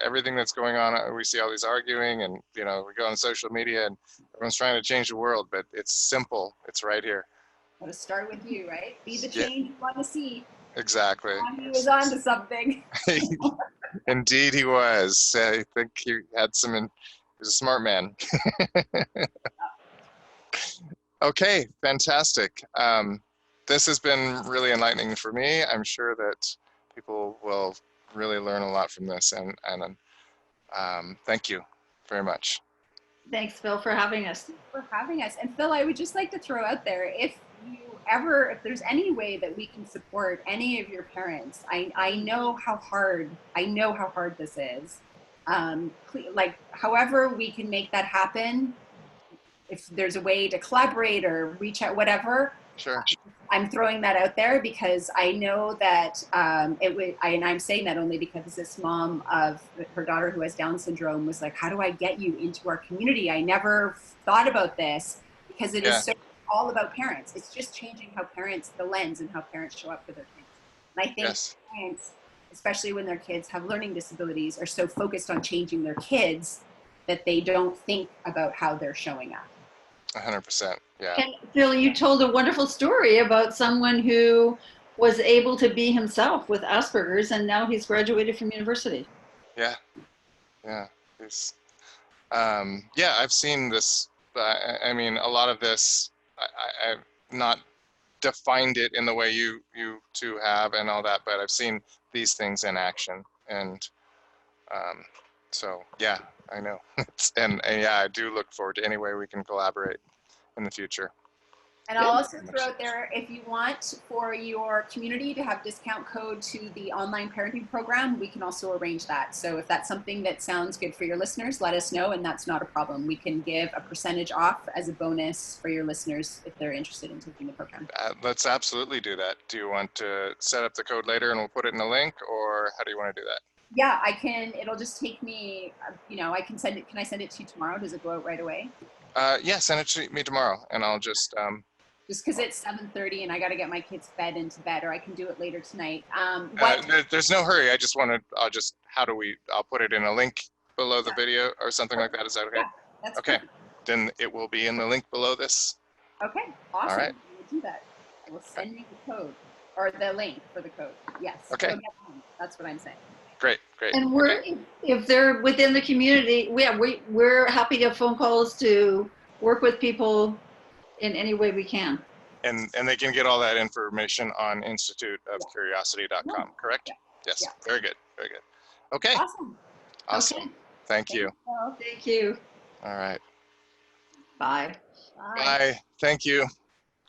everything that's going on. We see all these arguing, and we go on social media, and everyone's trying to change the world, but it's simple. It's right here. Got to start with you, right? Be the Yeah, change you want to see. exactly. He was on to something. Indeed, he was. I think he had some. He was a smart man. Okay, fantastic. This has been really enlightening for me. I'm sure that people will really learn a lot from this, and thank you very much. Thanks, Phil, for having us. For having us. And Phil, I would just like to throw out there, if there's any way that we can support any of your parents, I know how hard this is. Like, however we can make that happen, if there's a way to collaborate or reach out, whatever. Sure. I'm throwing that out there because I know that and I'm saying that only because this mom of her daughter who has Down syndrome was like, how do I get you into our community? I never thought about this, because it is so all about parents. It's just changing the lens and how parents show up for their kids. And I think parents, especially when their kids have learning disabilities, are so focused on changing their kids that they don't think about how they're showing up. 100%. Yeah. And Phil, you told a wonderful story about someone who was able to be himself with Asperger's, and now he's graduated from university. Yeah. Yeah. I've seen this. I mean, a lot of this, I've not defined it in the way you two have and all that, but I've seen these things in action. And so, yeah, I know. and yeah, I do look forward to any way we can collaborate in the future. And I'll also throw out there, if you want for your community to have discount code to the online parenting program, we can also arrange that. So if that's something that sounds good for your listeners, let us know, and that's not a problem. We can give a percentage off as a bonus for your listeners if they're interested in taking the program. Let's absolutely do that. Do you want to set up the code later and we'll put it in a link, or how do you want to do that? Yeah, I can. It'll just take me, I can send it. Can I send it to you tomorrow? Does it go out right away? Yeah, send it to me tomorrow, and I'll just because it's 7:30 and I got to get my kids fed into bed, or I can do it later tonight. There's no hurry. I'll put it in a link below the video or something like that. Is that okay? Yeah, that's okay. Perfect. Then it will be in the link below this. Okay, awesome. All right. We'll do that. We'll send you the code or the link for the code. Yes. Okay. That's what I'm saying. Great. And if they're within the community, we're happy to have phone calls to work with people in any way we can. And they can get all that information on instituteofcuriosity.com, correct? Yeah. Yes. Yeah. Very good. Okay. Awesome. Okay. Thank you. Thank you. All right. Bye. Bye. Thank you.